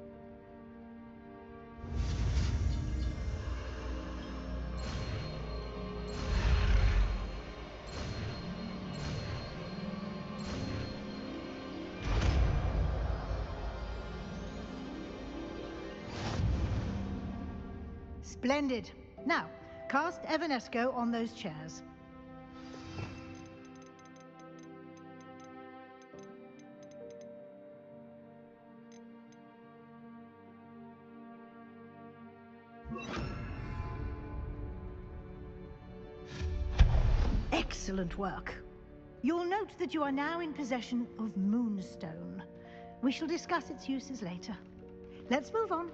Splendid. Now, cast Evanesco on those chairs. Excellent work. You'll note that you are now in possession of Moonstone. We shall discuss its uses later. Let's move on.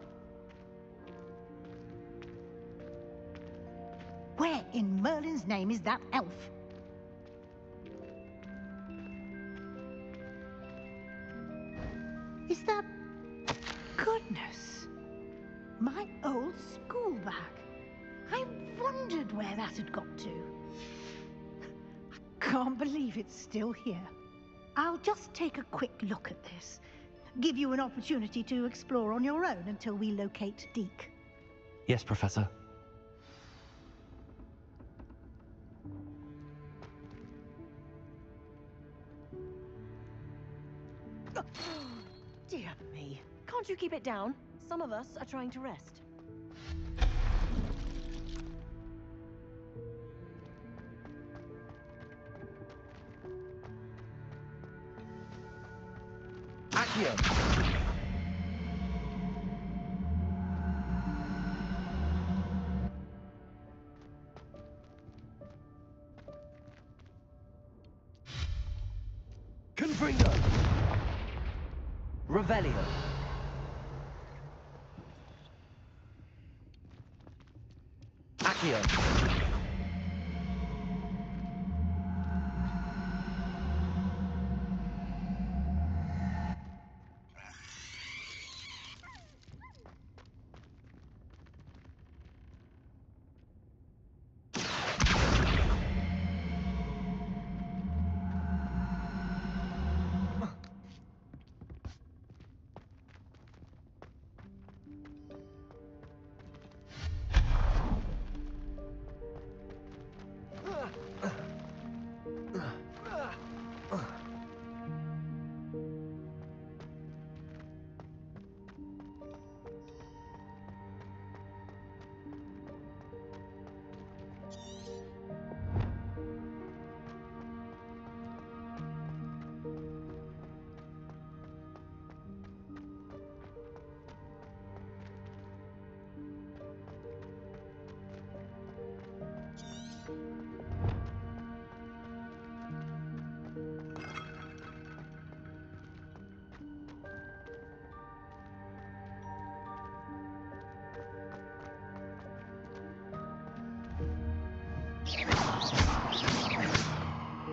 Where in Merlin's name is that elf? Is that... Goodness! My old school bag. I wondered where that had got to. I can't believe it's still here. I'll just take a quick look at this. Give you an opportunity to explore on your own until we locate Deke. Yes, Professor. Dear me. Can't you keep it down? Some of us are trying to rest. Accio! Confringo! Revelio! Accio!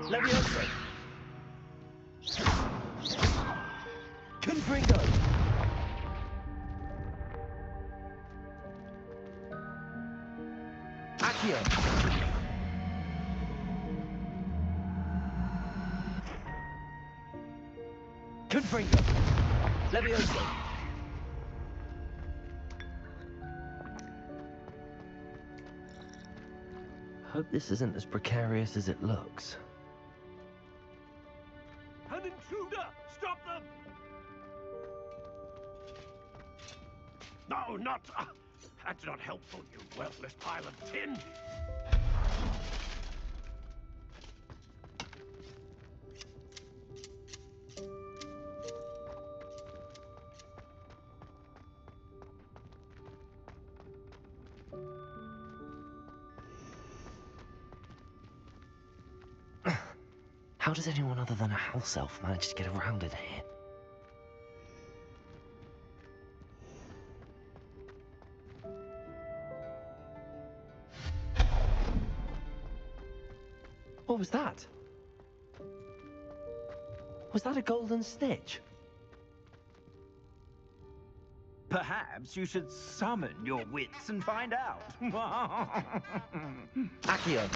Levioso! Confringo! Accio! Confringo! Levioso! Hope this isn't as precarious as it looks. An intruder! Stop them! No, not... that's not helpful, you worthless pile of tin! How does anyone other than a house elf manage to get around in here? What was that? Was that a golden snitch? Perhaps you should summon your wits and find out. Accio!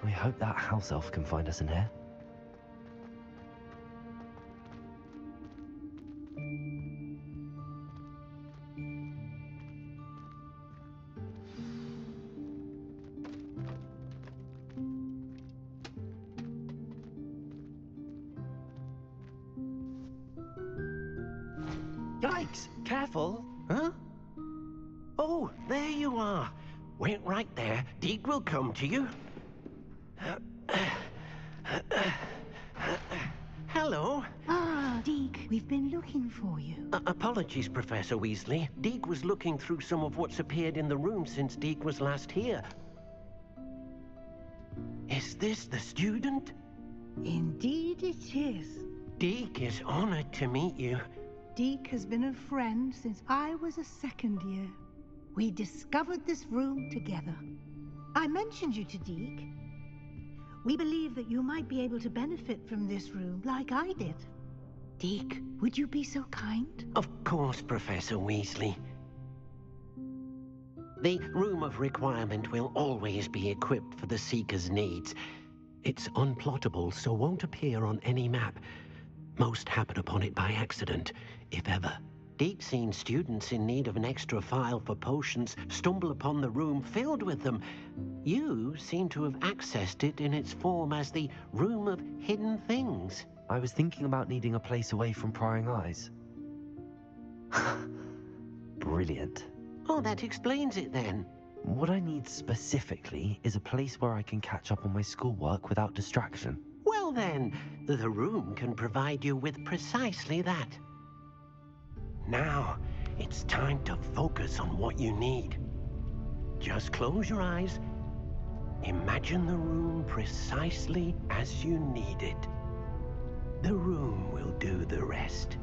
I hope that house elf can find us in here. Yikes! Careful! Huh? Oh, there you are. Wait right there. Deke will come to you. Hello. Ah, Deke, we've been looking for you. Apologies, Professor Weasley. Deke was looking through some of what's appeared in the room since Deke was last here. Is this the student? Indeed it is. Deke is honored to meet you. Deke has been a friend since I was a second year. We discovered this room together. I mentioned you to Deke. We believe that you might be able to benefit from this room like I did. Deke, would you be so kind? Of course, Professor Weasley. The Room of Requirement will always be equipped for the Seeker's needs. It's unplottable, so won't appear on any map. Most happen upon it by accident, if ever. Deke's seen students in need of an extra file for potions stumble upon the room filled with them. You seem to have accessed it in its form as the Room of Hidden Things. I was thinking about needing a place away from prying eyes. Brilliant. Oh, that explains it then. What I need specifically is a place where I can catch up on my schoolwork without distraction. Well then, the room can provide you with precisely that. Now, it's time to focus on what you need. Just close your eyes. Imagine the room precisely as you need it. The room will do the rest.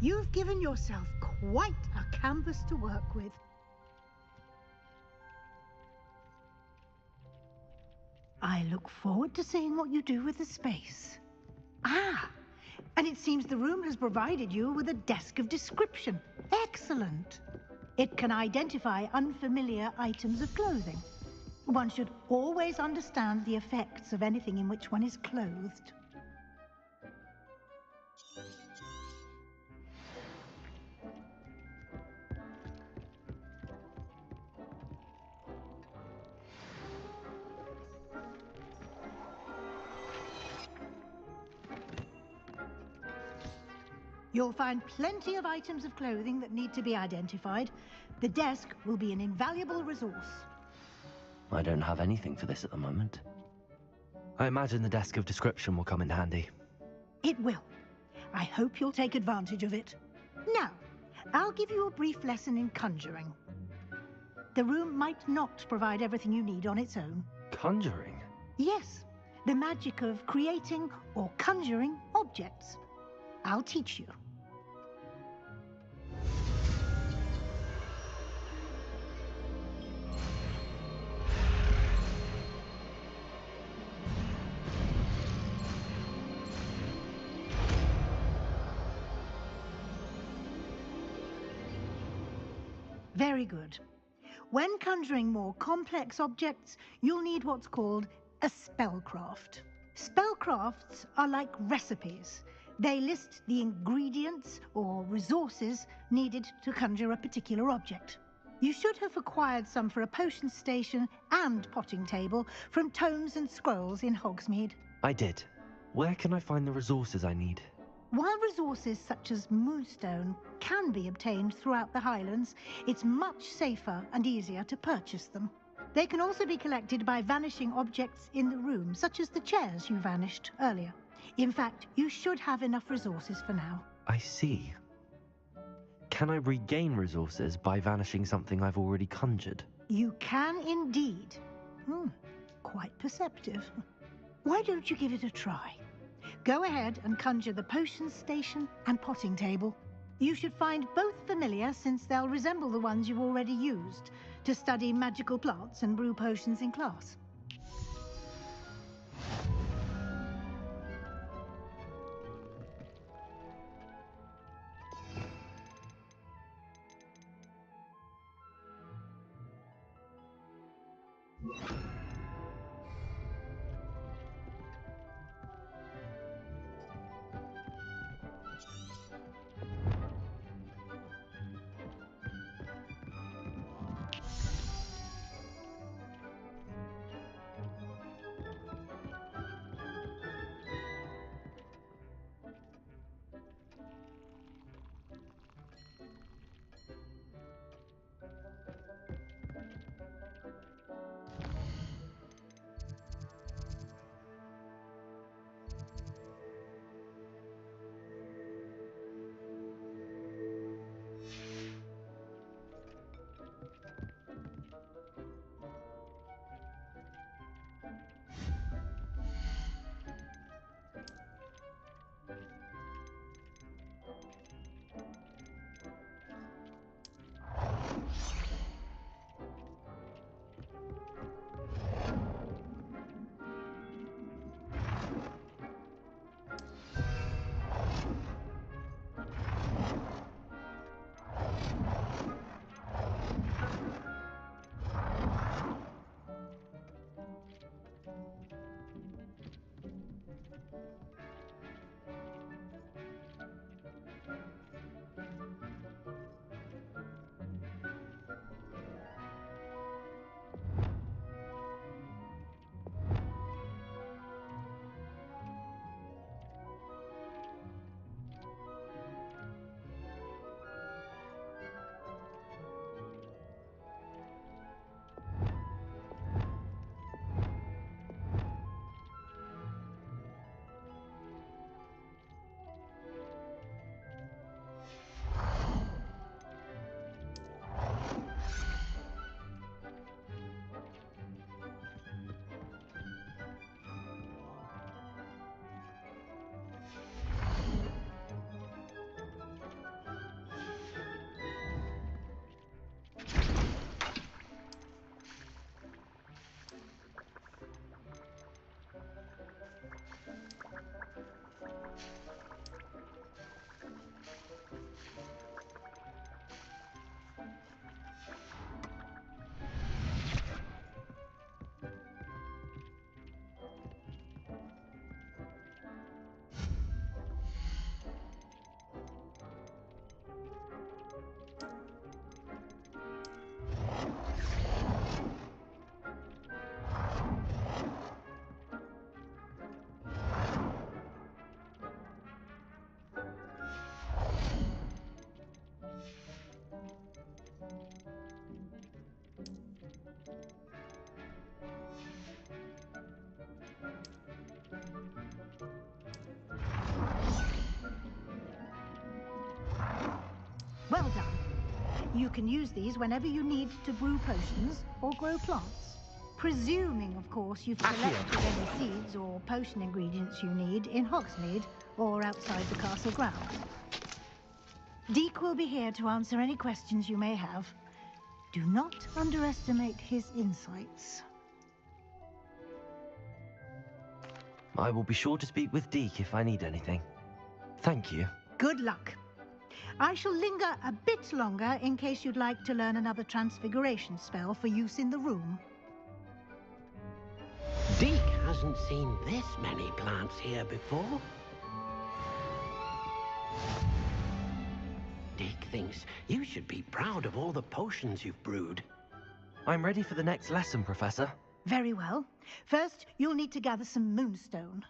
You've given yourself quite a canvas to work with. I look forward to seeing what you do with the space. Ah, and it seems the room has provided you with a desk of description. Excellent. It can identify unfamiliar items of clothing. One should always understand the effects of anything in which one is clothed. You'll find plenty of items of clothing that need to be identified. The desk will be an invaluable resource. I don't have anything for this at the moment. I imagine the desk of description will come in handy. It will. I hope you'll take advantage of it. Now, I'll give you a brief lesson in conjuring. The room might not provide everything you need on its own. Conjuring? Yes, the magic of creating or conjuring objects. I'll teach you. Very good. When conjuring more complex objects, you'll need what's called a spellcraft. Spellcrafts are like recipes. They list the ingredients or resources needed to conjure a particular object. You should have acquired some for a potion station and potting table from tomes and scrolls in Hogsmeade. I did. Where can I find the resources I need? While resources such as moonstone can be obtained throughout the Highlands, it's much safer and easier to purchase them. They can also be collected by vanishing objects in the room, such as the chairs you vanished earlier. In fact, you should have enough resources for now. I see. Can I regain resources by vanishing something I've already conjured? You can indeed. Quite perceptive. Why don't you give it a try? Go ahead and conjure the potion station and potting table. You should find both familiar, since they'll resemble the ones you've already used to study magical plants and brew potions in class. Well done. You can use these whenever you need to brew potions or grow plants. Presuming, of course, you've collected any seeds or potion ingredients you need in Hogsmeade or outside the castle grounds. Deek will be here to answer any questions you may have. Do not underestimate his insights. I will be sure to speak with Deek if I need anything. Thank you. Good luck. I shall linger a bit longer in case you'd like to learn another transfiguration spell for use in the room. Deke hasn't seen this many plants here before. Deke thinks you should be proud of all the potions you've brewed. I'm ready for the next lesson, Professor. Very well. First, you'll need to gather some moonstone.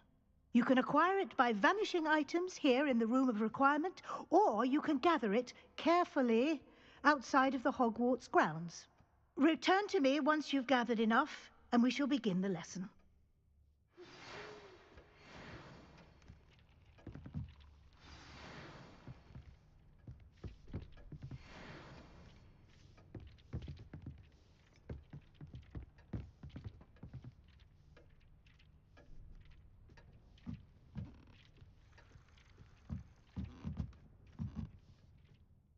You can acquire it by vanishing items here in the Room of Requirement, or you can gather it carefully outside of the Hogwarts grounds. Return to me once you've gathered enough, and we shall begin the lesson.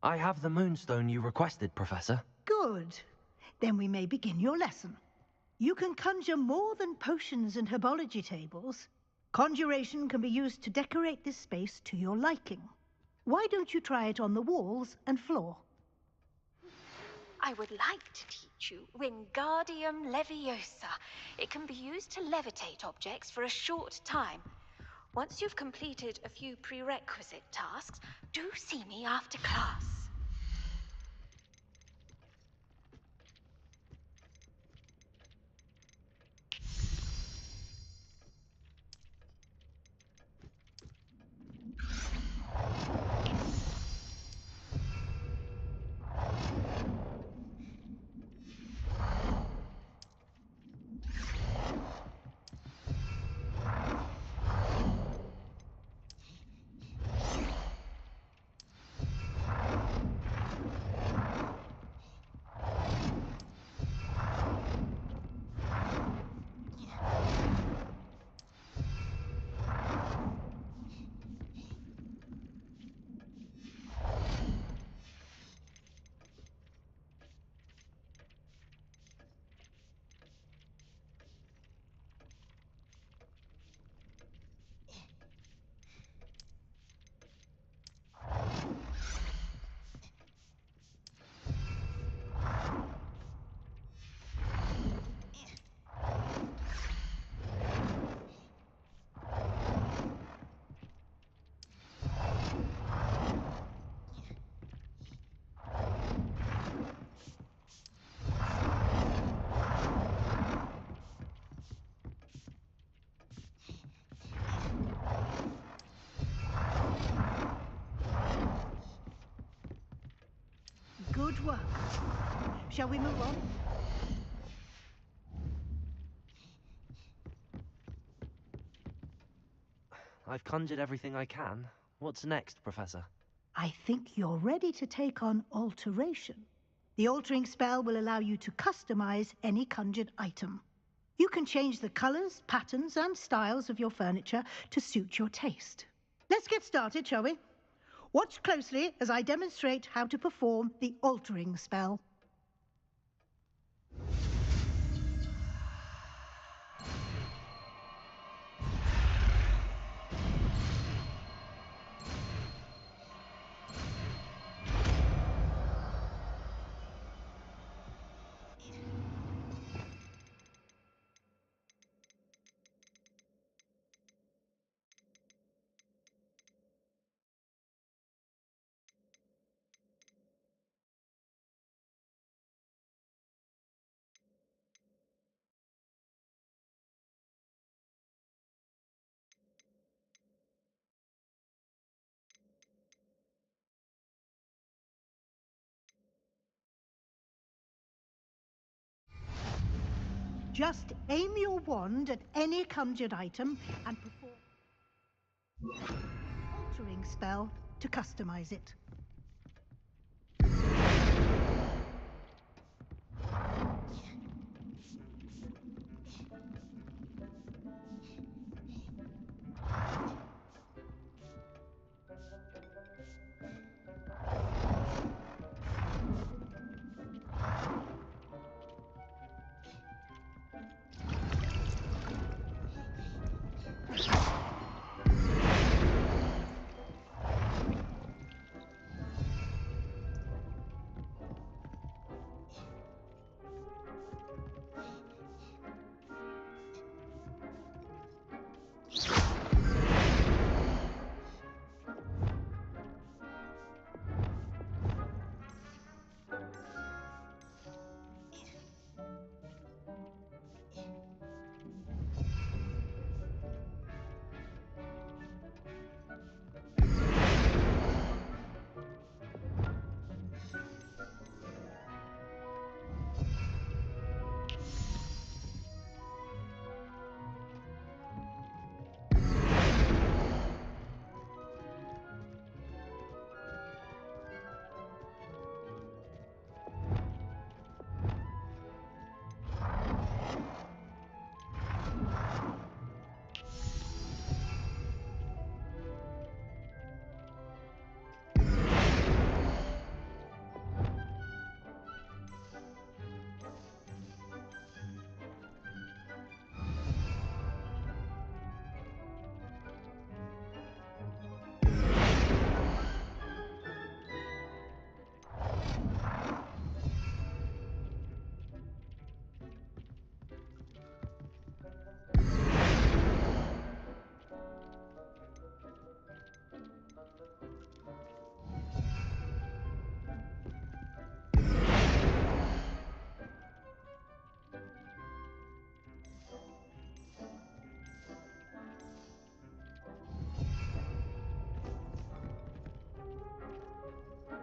I have the moonstone you requested, Professor. Good. Then we may begin your lesson. You can conjure more than potions and herbology tables. Conjuration can be used to decorate this space to your liking. Why don't you try it on the walls and floor? I would like to teach you Wingardium Leviosa. It can be used to levitate objects for a short time. Once you've completed a few prerequisite tasks, do see me after class. Good work. Shall we move on? I've conjured everything I can. What's next, Professor? I think you're ready to take on alteration. The altering spell will allow you to customize any conjured item. You can change the colors, patterns, and styles of your furniture to suit your taste. Let's get started, shall we? Watch closely as I demonstrate how to perform the altering spell. Just aim your wand at any conjured item and perform the altering spell to customize it.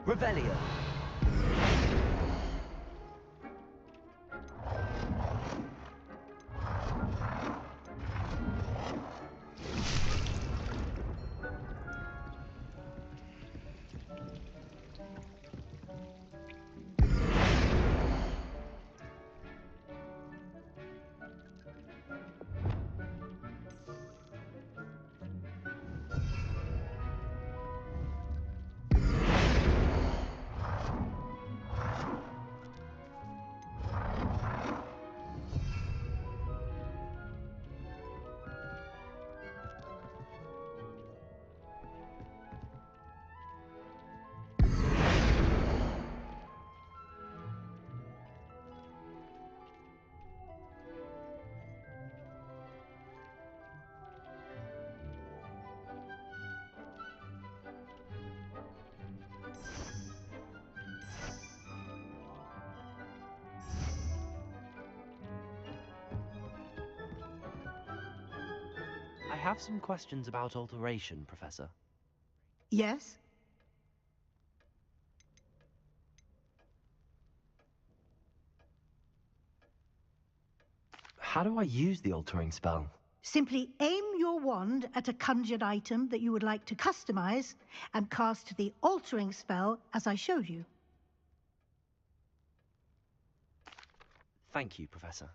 Revelio. I have some questions about alteration, Professor. Yes? How do I use the altering spell? Simply aim your wand at a conjured item that you would like to customize and cast the altering spell as I showed you. Thank you, Professor.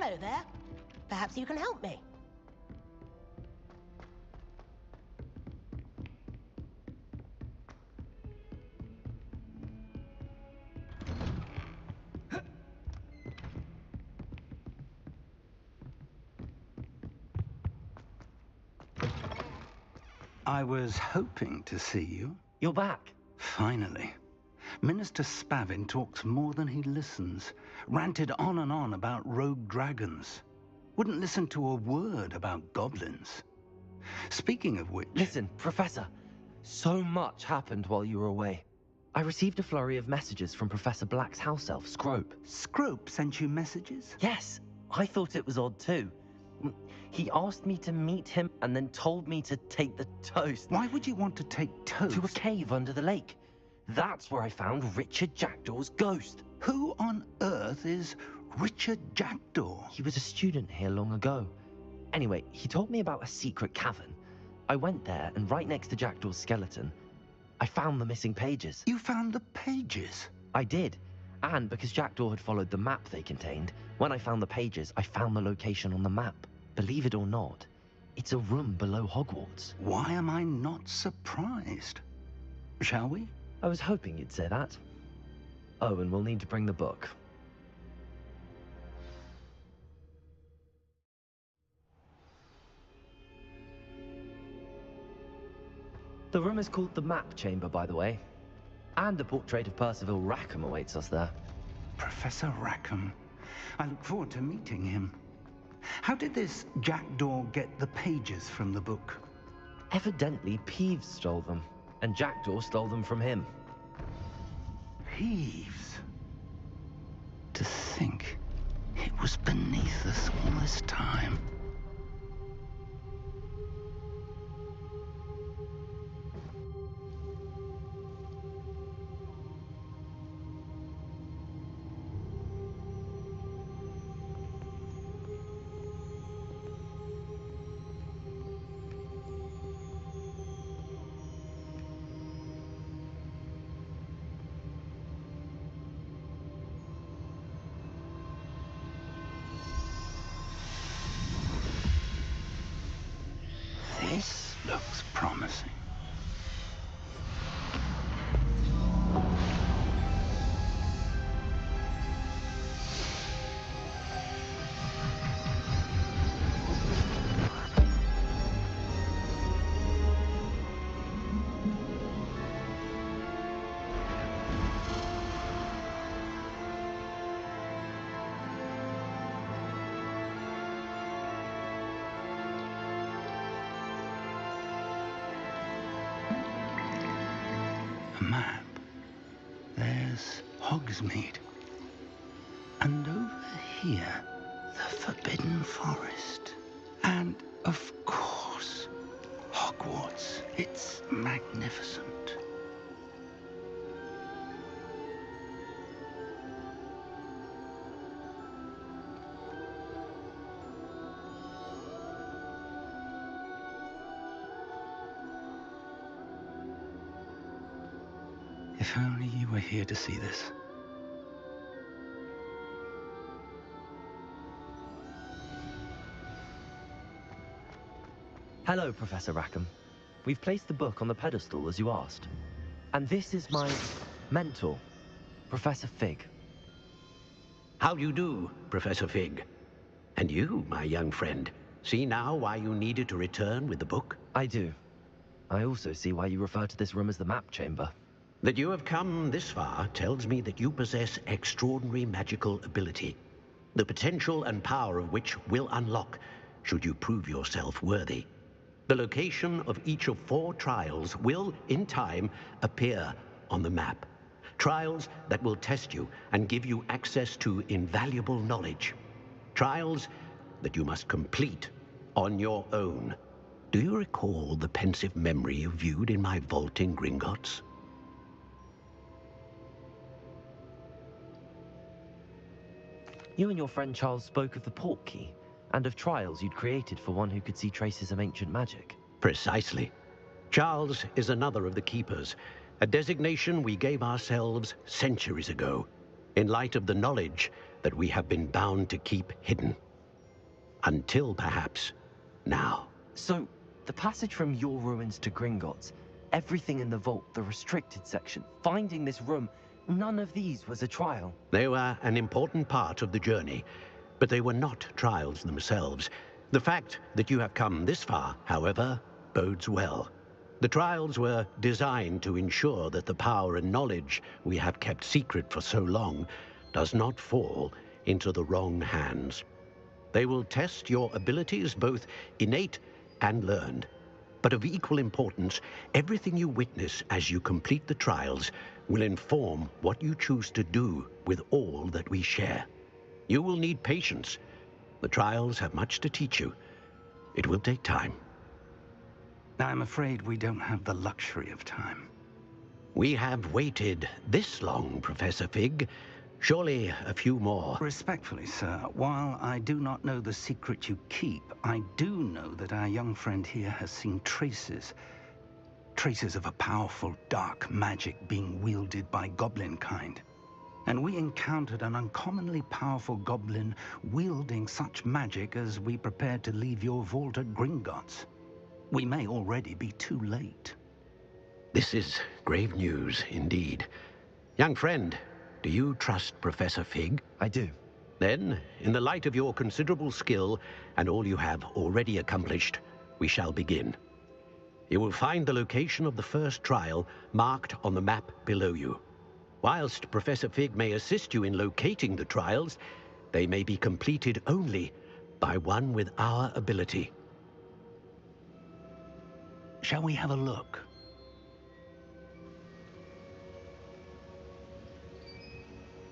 Hello there. Perhaps you can help me. I was hoping to see you. You're back. Finally. Minister Spavin talks more than he listens. Ranted on and on about rogue dragons. Wouldn't listen to a word about goblins. Speaking of which... Listen, Professor. So much happened while you were away. I received a flurry of messages from Professor Black's house elf, Scrope. Scrope sent you messages? Yes. I thought it was odd too. He asked me to meet him and then told me to take the toast. Why would you want to take toast? To a cave under the lake. That's where I found Richard Jackdaw's ghost. Who on earth is Richard Jackdaw? He was a student here long ago. Anyway, he told me about a secret cavern. I went there, and right next to Jackdaw's skeleton, I found the missing pages. You found the pages? I did. And because Jackdaw had followed the map they contained, when I found the pages, I found the location on the map. Believe it or not, it's a room below Hogwarts. Why am I not surprised? Shall we? I was hoping you'd say that. Oh, and we'll need to bring the book. The room is called the Map Chamber, by the way. And a portrait of Percival Rackham awaits us there. Professor Rackham. I look forward to meeting him. How did this Jackdaw get the pages from the book? Evidently, Peeves stole them, and Jackdaw stole them from him. Peeves? To think it was beneath us all this time. This looks promising. Map. There's Hogsmeade. And over here, the Forbidden Forest. And, of course, Hogwarts. It's magnificent. If only you were here to see this. Hello, Professor Rackham. We've placed the book on the pedestal, as you asked. And this is my mentor, Professor Fig. How do you do, Professor Fig? And you, my young friend, see now why you needed to return with the book? I do. I also see why you refer to this room as the Map Chamber. That you have come this far tells me that you possess extraordinary magical ability, the potential and power of which will unlock should you prove yourself worthy. The location of each of 4 trials will, in time, appear on the map. Trials that will test you and give you access to invaluable knowledge. Trials that you must complete on your own. Do you recall the pensive memory you viewed in my vault in Gringotts? You and your friend Charles spoke of the Portkey, and of trials you'd created for one who could see traces of ancient magic. Precisely. Charles is another of the Keepers, a designation we gave ourselves centuries ago, in light of the knowledge that we have been bound to keep hidden. Until, perhaps, now. So, the passage from your ruins to Gringotts, everything in the vault, the restricted section, finding this room, none of these was a trial. They were an important part of the journey, but they were not trials themselves. The fact that you have come this far, however, bodes well. The trials were designed to ensure that the power and knowledge we have kept secret for so long does not fall into the wrong hands. They will test your abilities, both innate and learned. But of equal importance, everything you witness as you complete the trials will inform what you choose to do with all that we share. You will need patience. The trials have much to teach you. It will take time. I'm afraid we don't have the luxury of time. We have waited this long, Professor Fig. Surely a few more. Respectfully, sir, while I do not know the secret you keep, I do know that our young friend here has seen traces of a powerful dark magic being wielded by goblin kind. And we encountered an uncommonly powerful goblin wielding such magic as we prepared to leave your vault at Gringotts. We may already be too late. This is grave news indeed. Young friend, do you trust Professor Fig? I do. Then, in the light of your considerable skill and all you have already accomplished, we shall begin. You will find the location of the first trial marked on the map below you. Whilst Professor Fig may assist you in locating the trials, they may be completed only by one with our ability. Shall we have a look?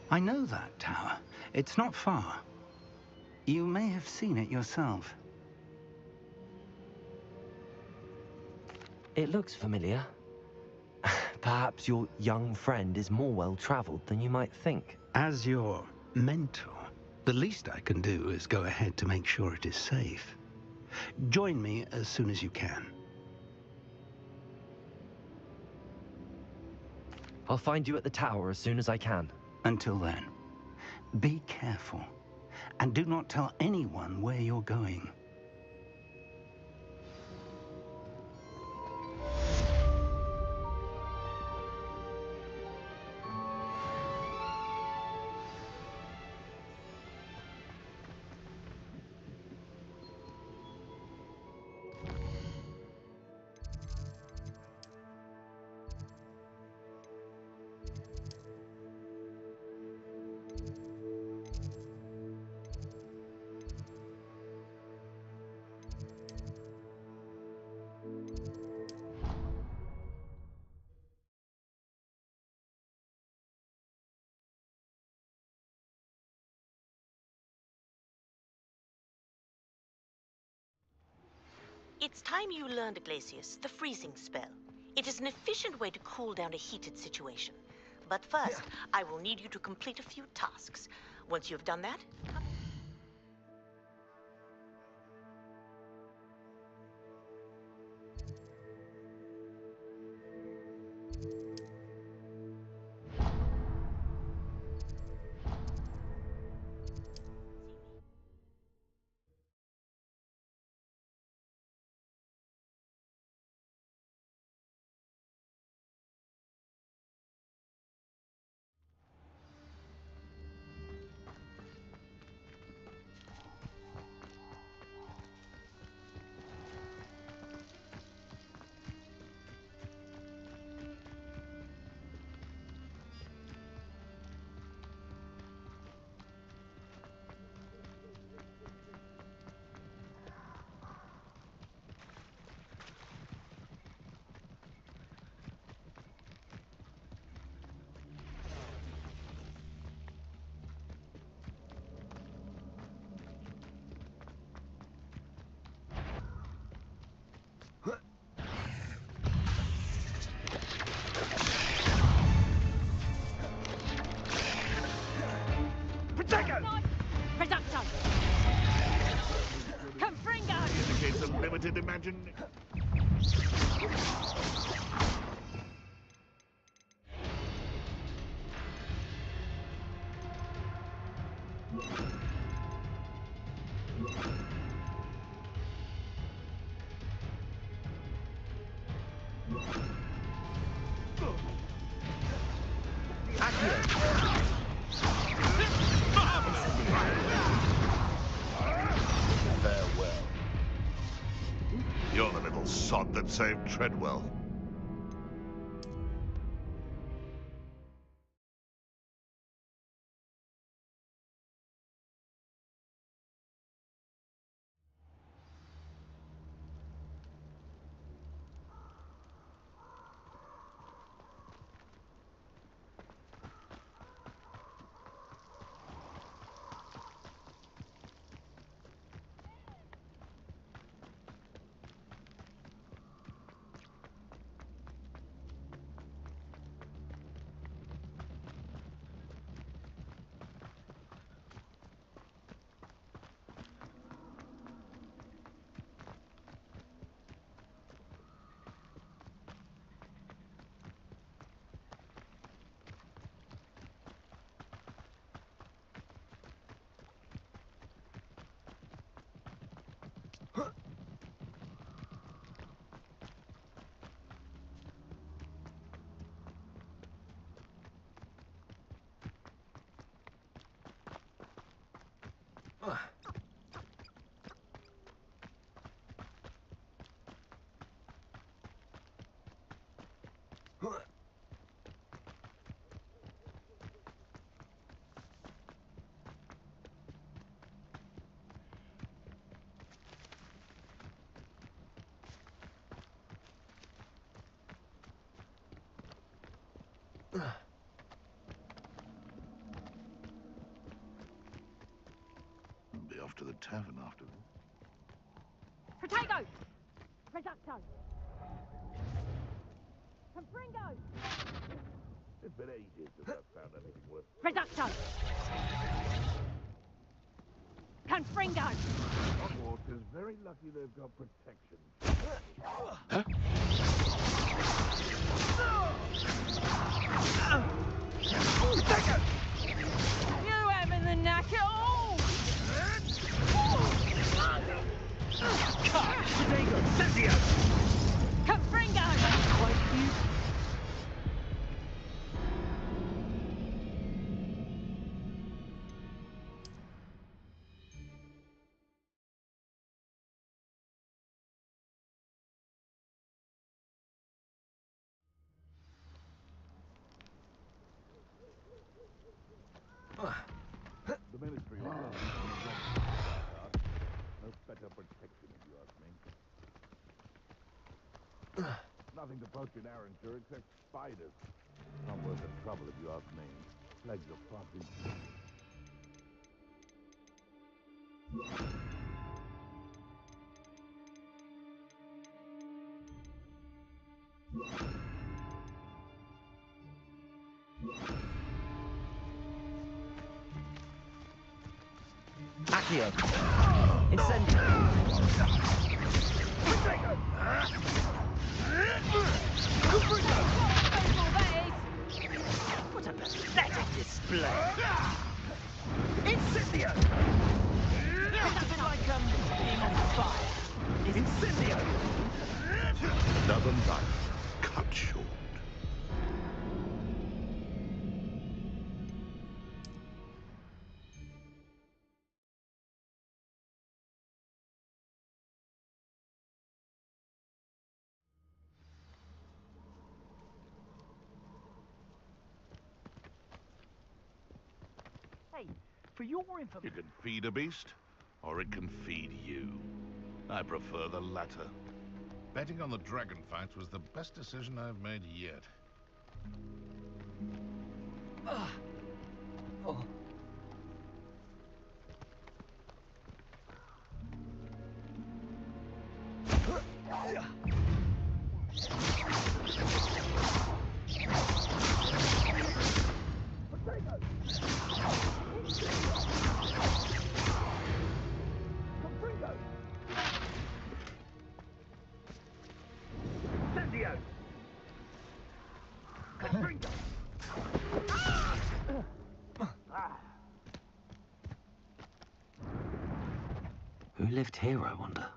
I know that tower. It's not far. You may have seen it yourself. It looks familiar. Perhaps your young friend is more well-traveled than you might think. As your mentor, the least I can do is go ahead to make sure it is safe. Join me as soon as you can. I'll find you at the tower as soon as I can. Until then, be careful, and do not tell anyone where you're going. It's time you learned, Glacius, the freezing spell. It is an efficient way to cool down a heated situation. But first, I will need you to complete a few tasks. Once you've done that, Indicates a limited imagination. Farewell. You're the little sod that saved Treadwell. Be off to the tavern after this. Potato! Reducto! Confringo! It's been ages since I've found anything worth... Reducto! Confringo! Hogwarts is very lucky they've got protection. Huh? You having the knack at all? Potato! Cynthia! Confringo! The Ministry of no better protection, if you ask me. Nothing to poach in Arranshire except spiders. Not worth the trouble, if you ask me. Plagues are far too... Accio! Incendio! What a pathetic display! Incendio! It's a bit like, being on fire. Incendio! Another life cut short. Hey, for your information... You can feed a beast, or it can feed you. I prefer the latter. Betting on the dragon fights was the best decision I've made yet. Oh. Who lived here, I wonder?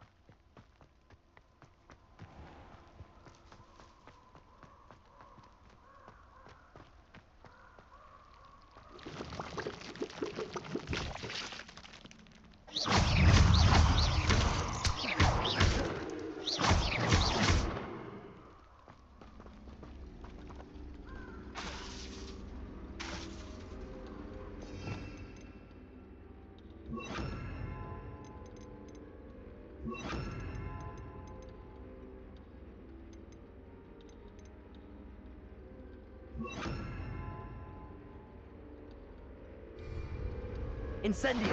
Incendio!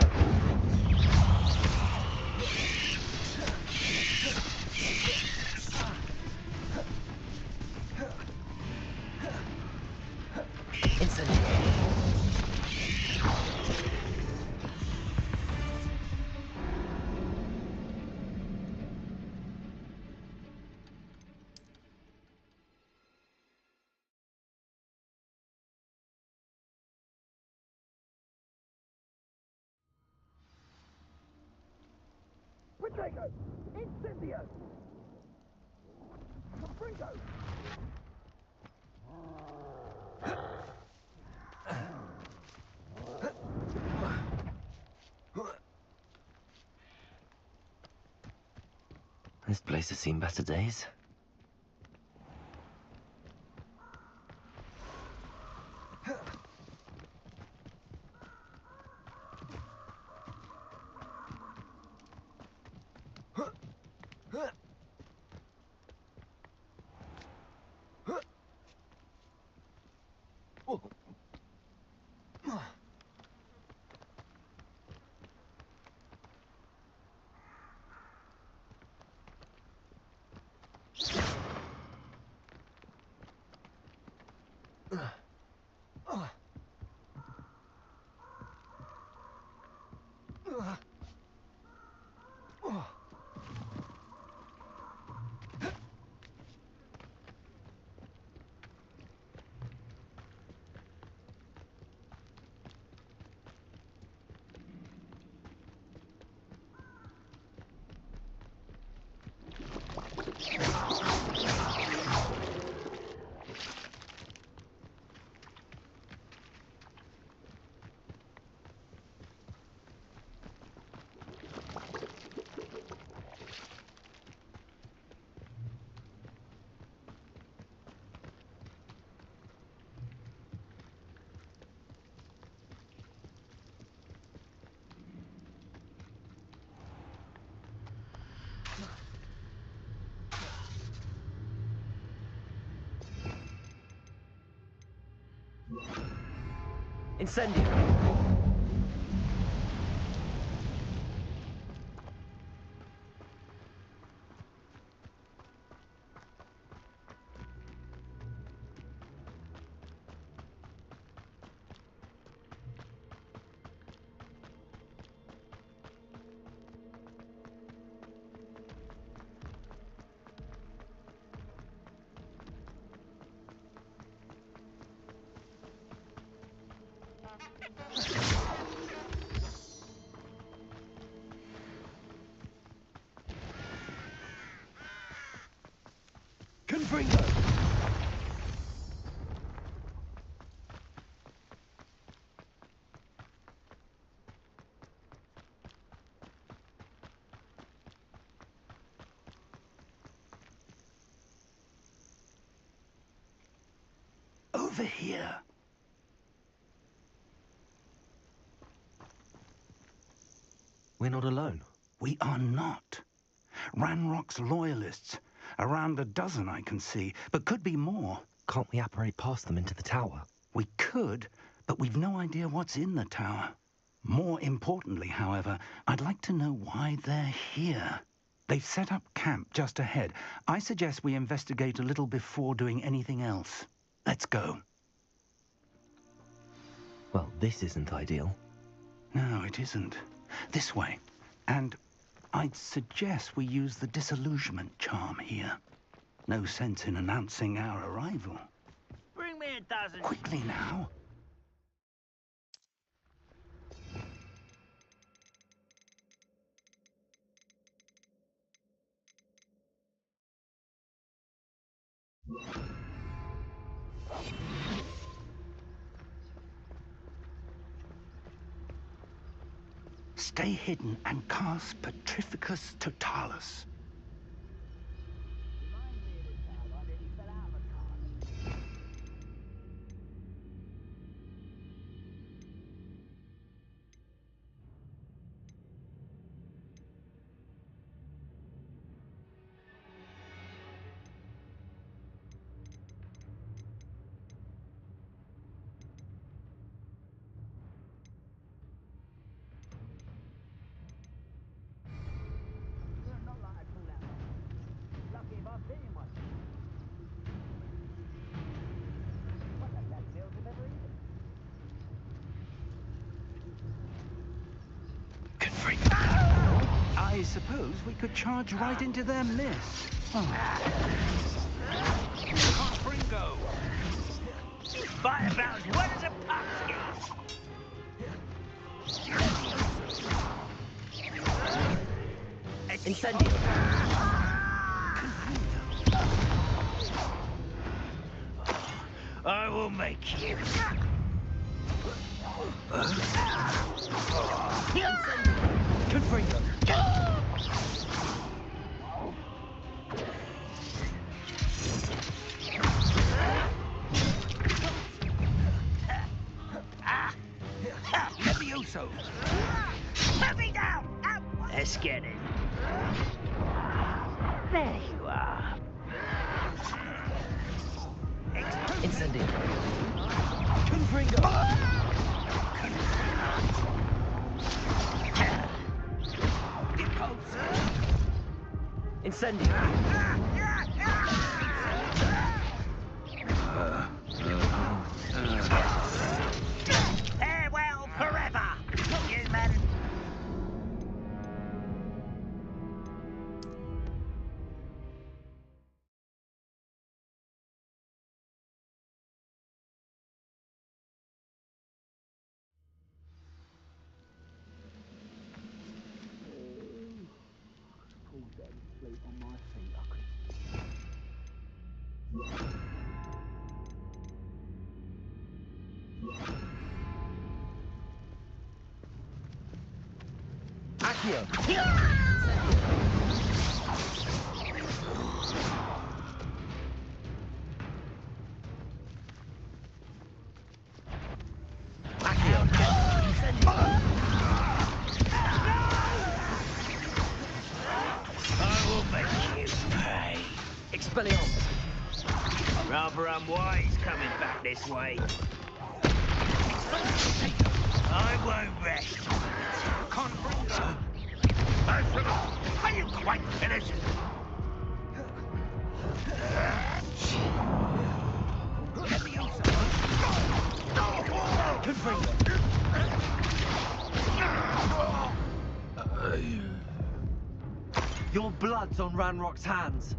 Protego! Incendio! Confringo! This place has seen better days. Incendio! Confringo! Over here. We're not alone. We are not. Ranrock's loyalists. Around a dozen I can see, but could be more. Can't we apparate past them into the tower? We could, but we've no idea what's in the tower. More importantly, however, I'd like to know why they're here. They've set up camp just ahead. I suggest we investigate a little before doing anything else. Let's go. Well, this isn't ideal. No, it isn't. This way. And I'd suggest we use the disillusionment charm here. No sense in announcing our arrival. Bring me a dozen. Quickly now. Stay hidden and cast Petrificus Totalis. I suppose we could charge right into their mess. Confringo! Fight about as well as a pumpkin! Incendio! I will make you. Confringo! Levioso! Let me down! Let's get it. There you are. Incendio! Confringo! Incendio! Farewell forever, human! Accio! I will make you pay. Expelliarmus! Rather unwise coming back this way. I won't rest. Confringo! Are you quite finished? Confringo! Your blood's on Ranrock's hands.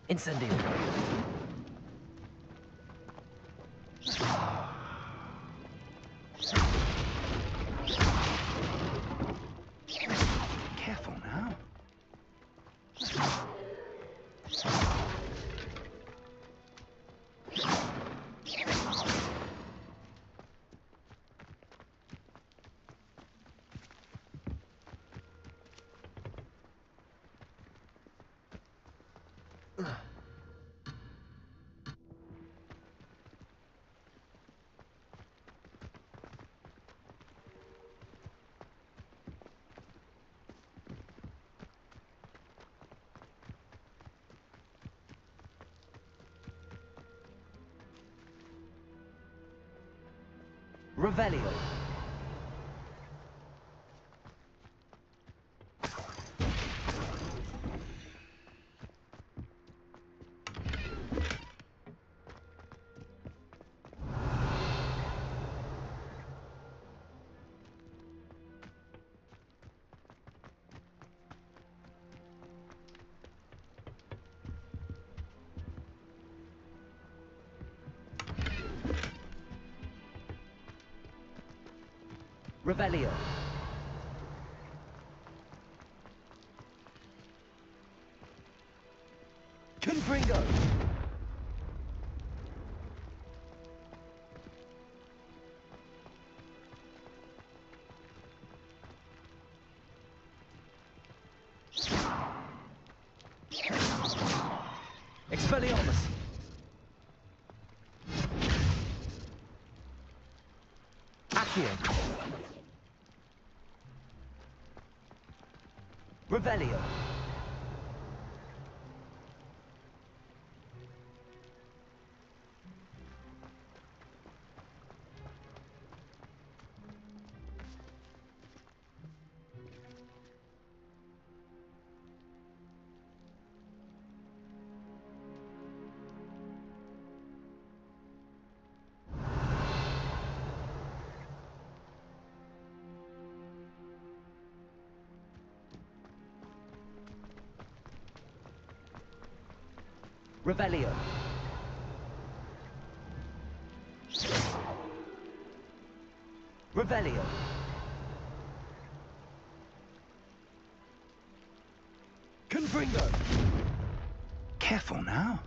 Incendio! Careful now. Revelio. Revelio. Confringo. Expelliarmus. Accio. Revelio. Revelio. Revelio. Confringo. Careful now.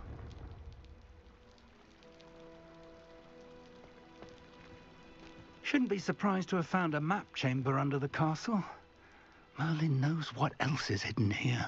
Shouldn't be surprised to have found a map chamber under the castle. Merlin knows what else is hidden here.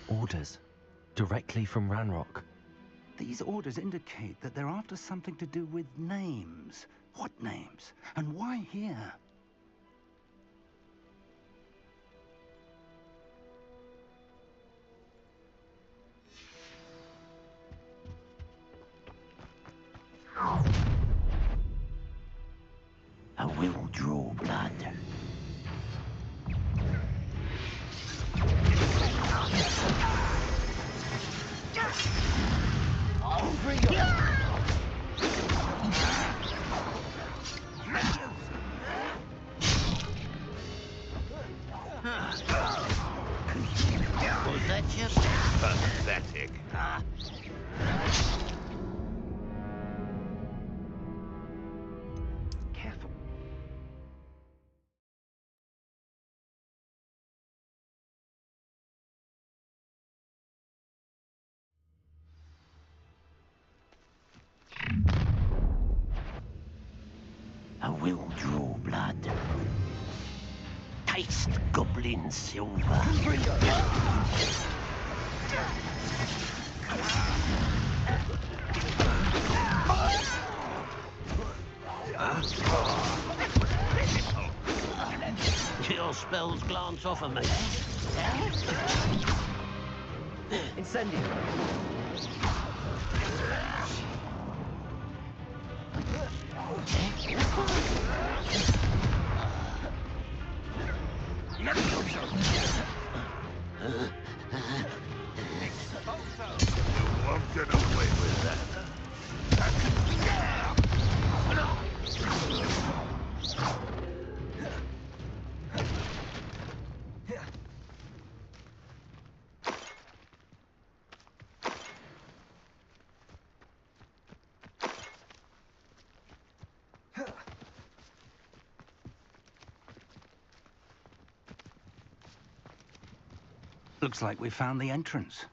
Orders. Directly from Ranrock. These orders indicate that they're after something to do with names. What names? And why here? I will draw blood. Taste goblin silver. Your spells glance off of me. Incendio. You won't get away with that. Looks like we found the entrance.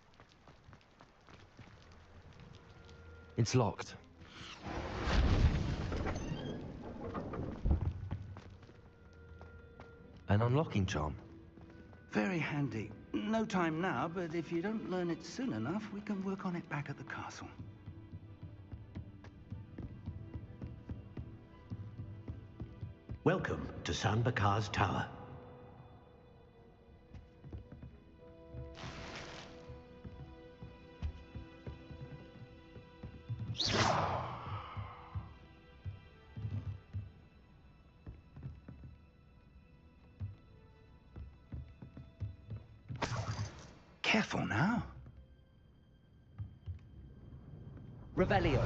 It's locked. An unlocking charm. Very handy. No time now, but if you don't learn it soon enough, we can work on it back at the castle. Welcome to San Bakar's Tower. Careful now. Revelio.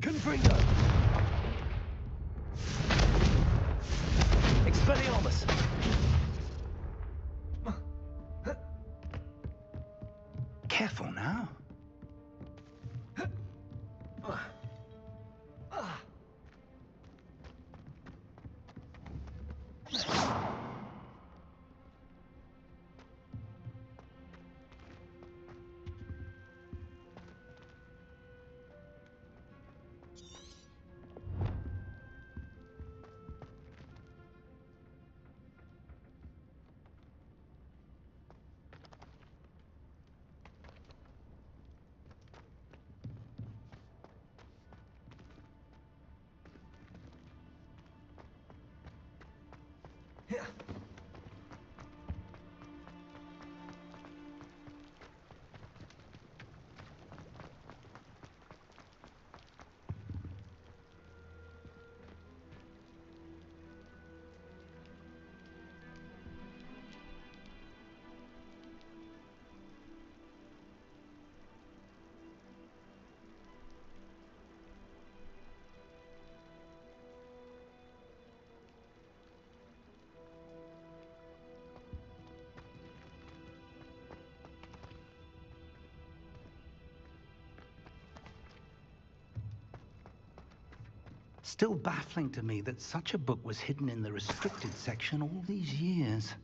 Confringo! Expelliarmus! Careful now. Still baffling to me that such a book was hidden in the restricted section all these years.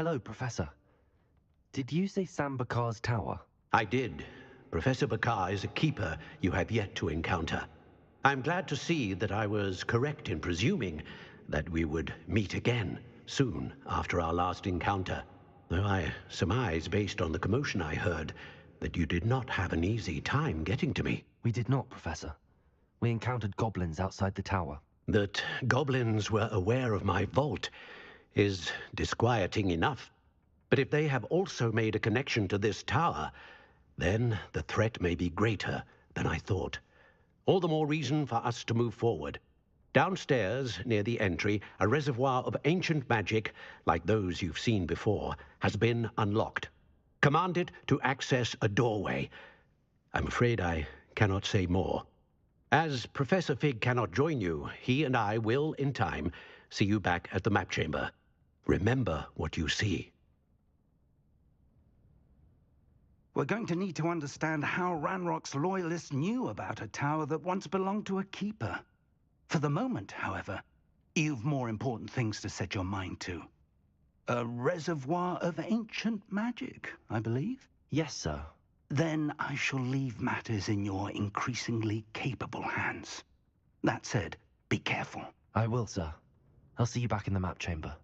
Hello, Professor. Did you say Sam Bakar's tower? I did. Professor Bakar is a keeper you have yet to encounter. I'm glad to see that I was correct in presuming that we would meet again soon after our last encounter. Though I surmise, based on the commotion I heard, that you did not have an easy time getting to me. We did not, Professor. We encountered goblins outside the tower. That goblins were aware of my vault is disquieting enough. But if they have also made a connection to this tower, then the threat may be greater than I thought. All the more reason for us to move forward. Downstairs, near the entry, a reservoir of ancient magic, like those you've seen before, has been unlocked. Command it to access a doorway. I'm afraid I cannot say more. As Professor Fig cannot join you, he and I will, in time, see you back at the map chamber. Remember what you see. We're going to need to understand how Ranrock's loyalists knew about a tower that once belonged to a keeper. For the moment, however, you've more important things to set your mind to. A reservoir of ancient magic, I believe? Yes, sir. Then I shall leave matters in your increasingly capable hands. That said, be careful. I will, sir. I'll see you back in the map chamber.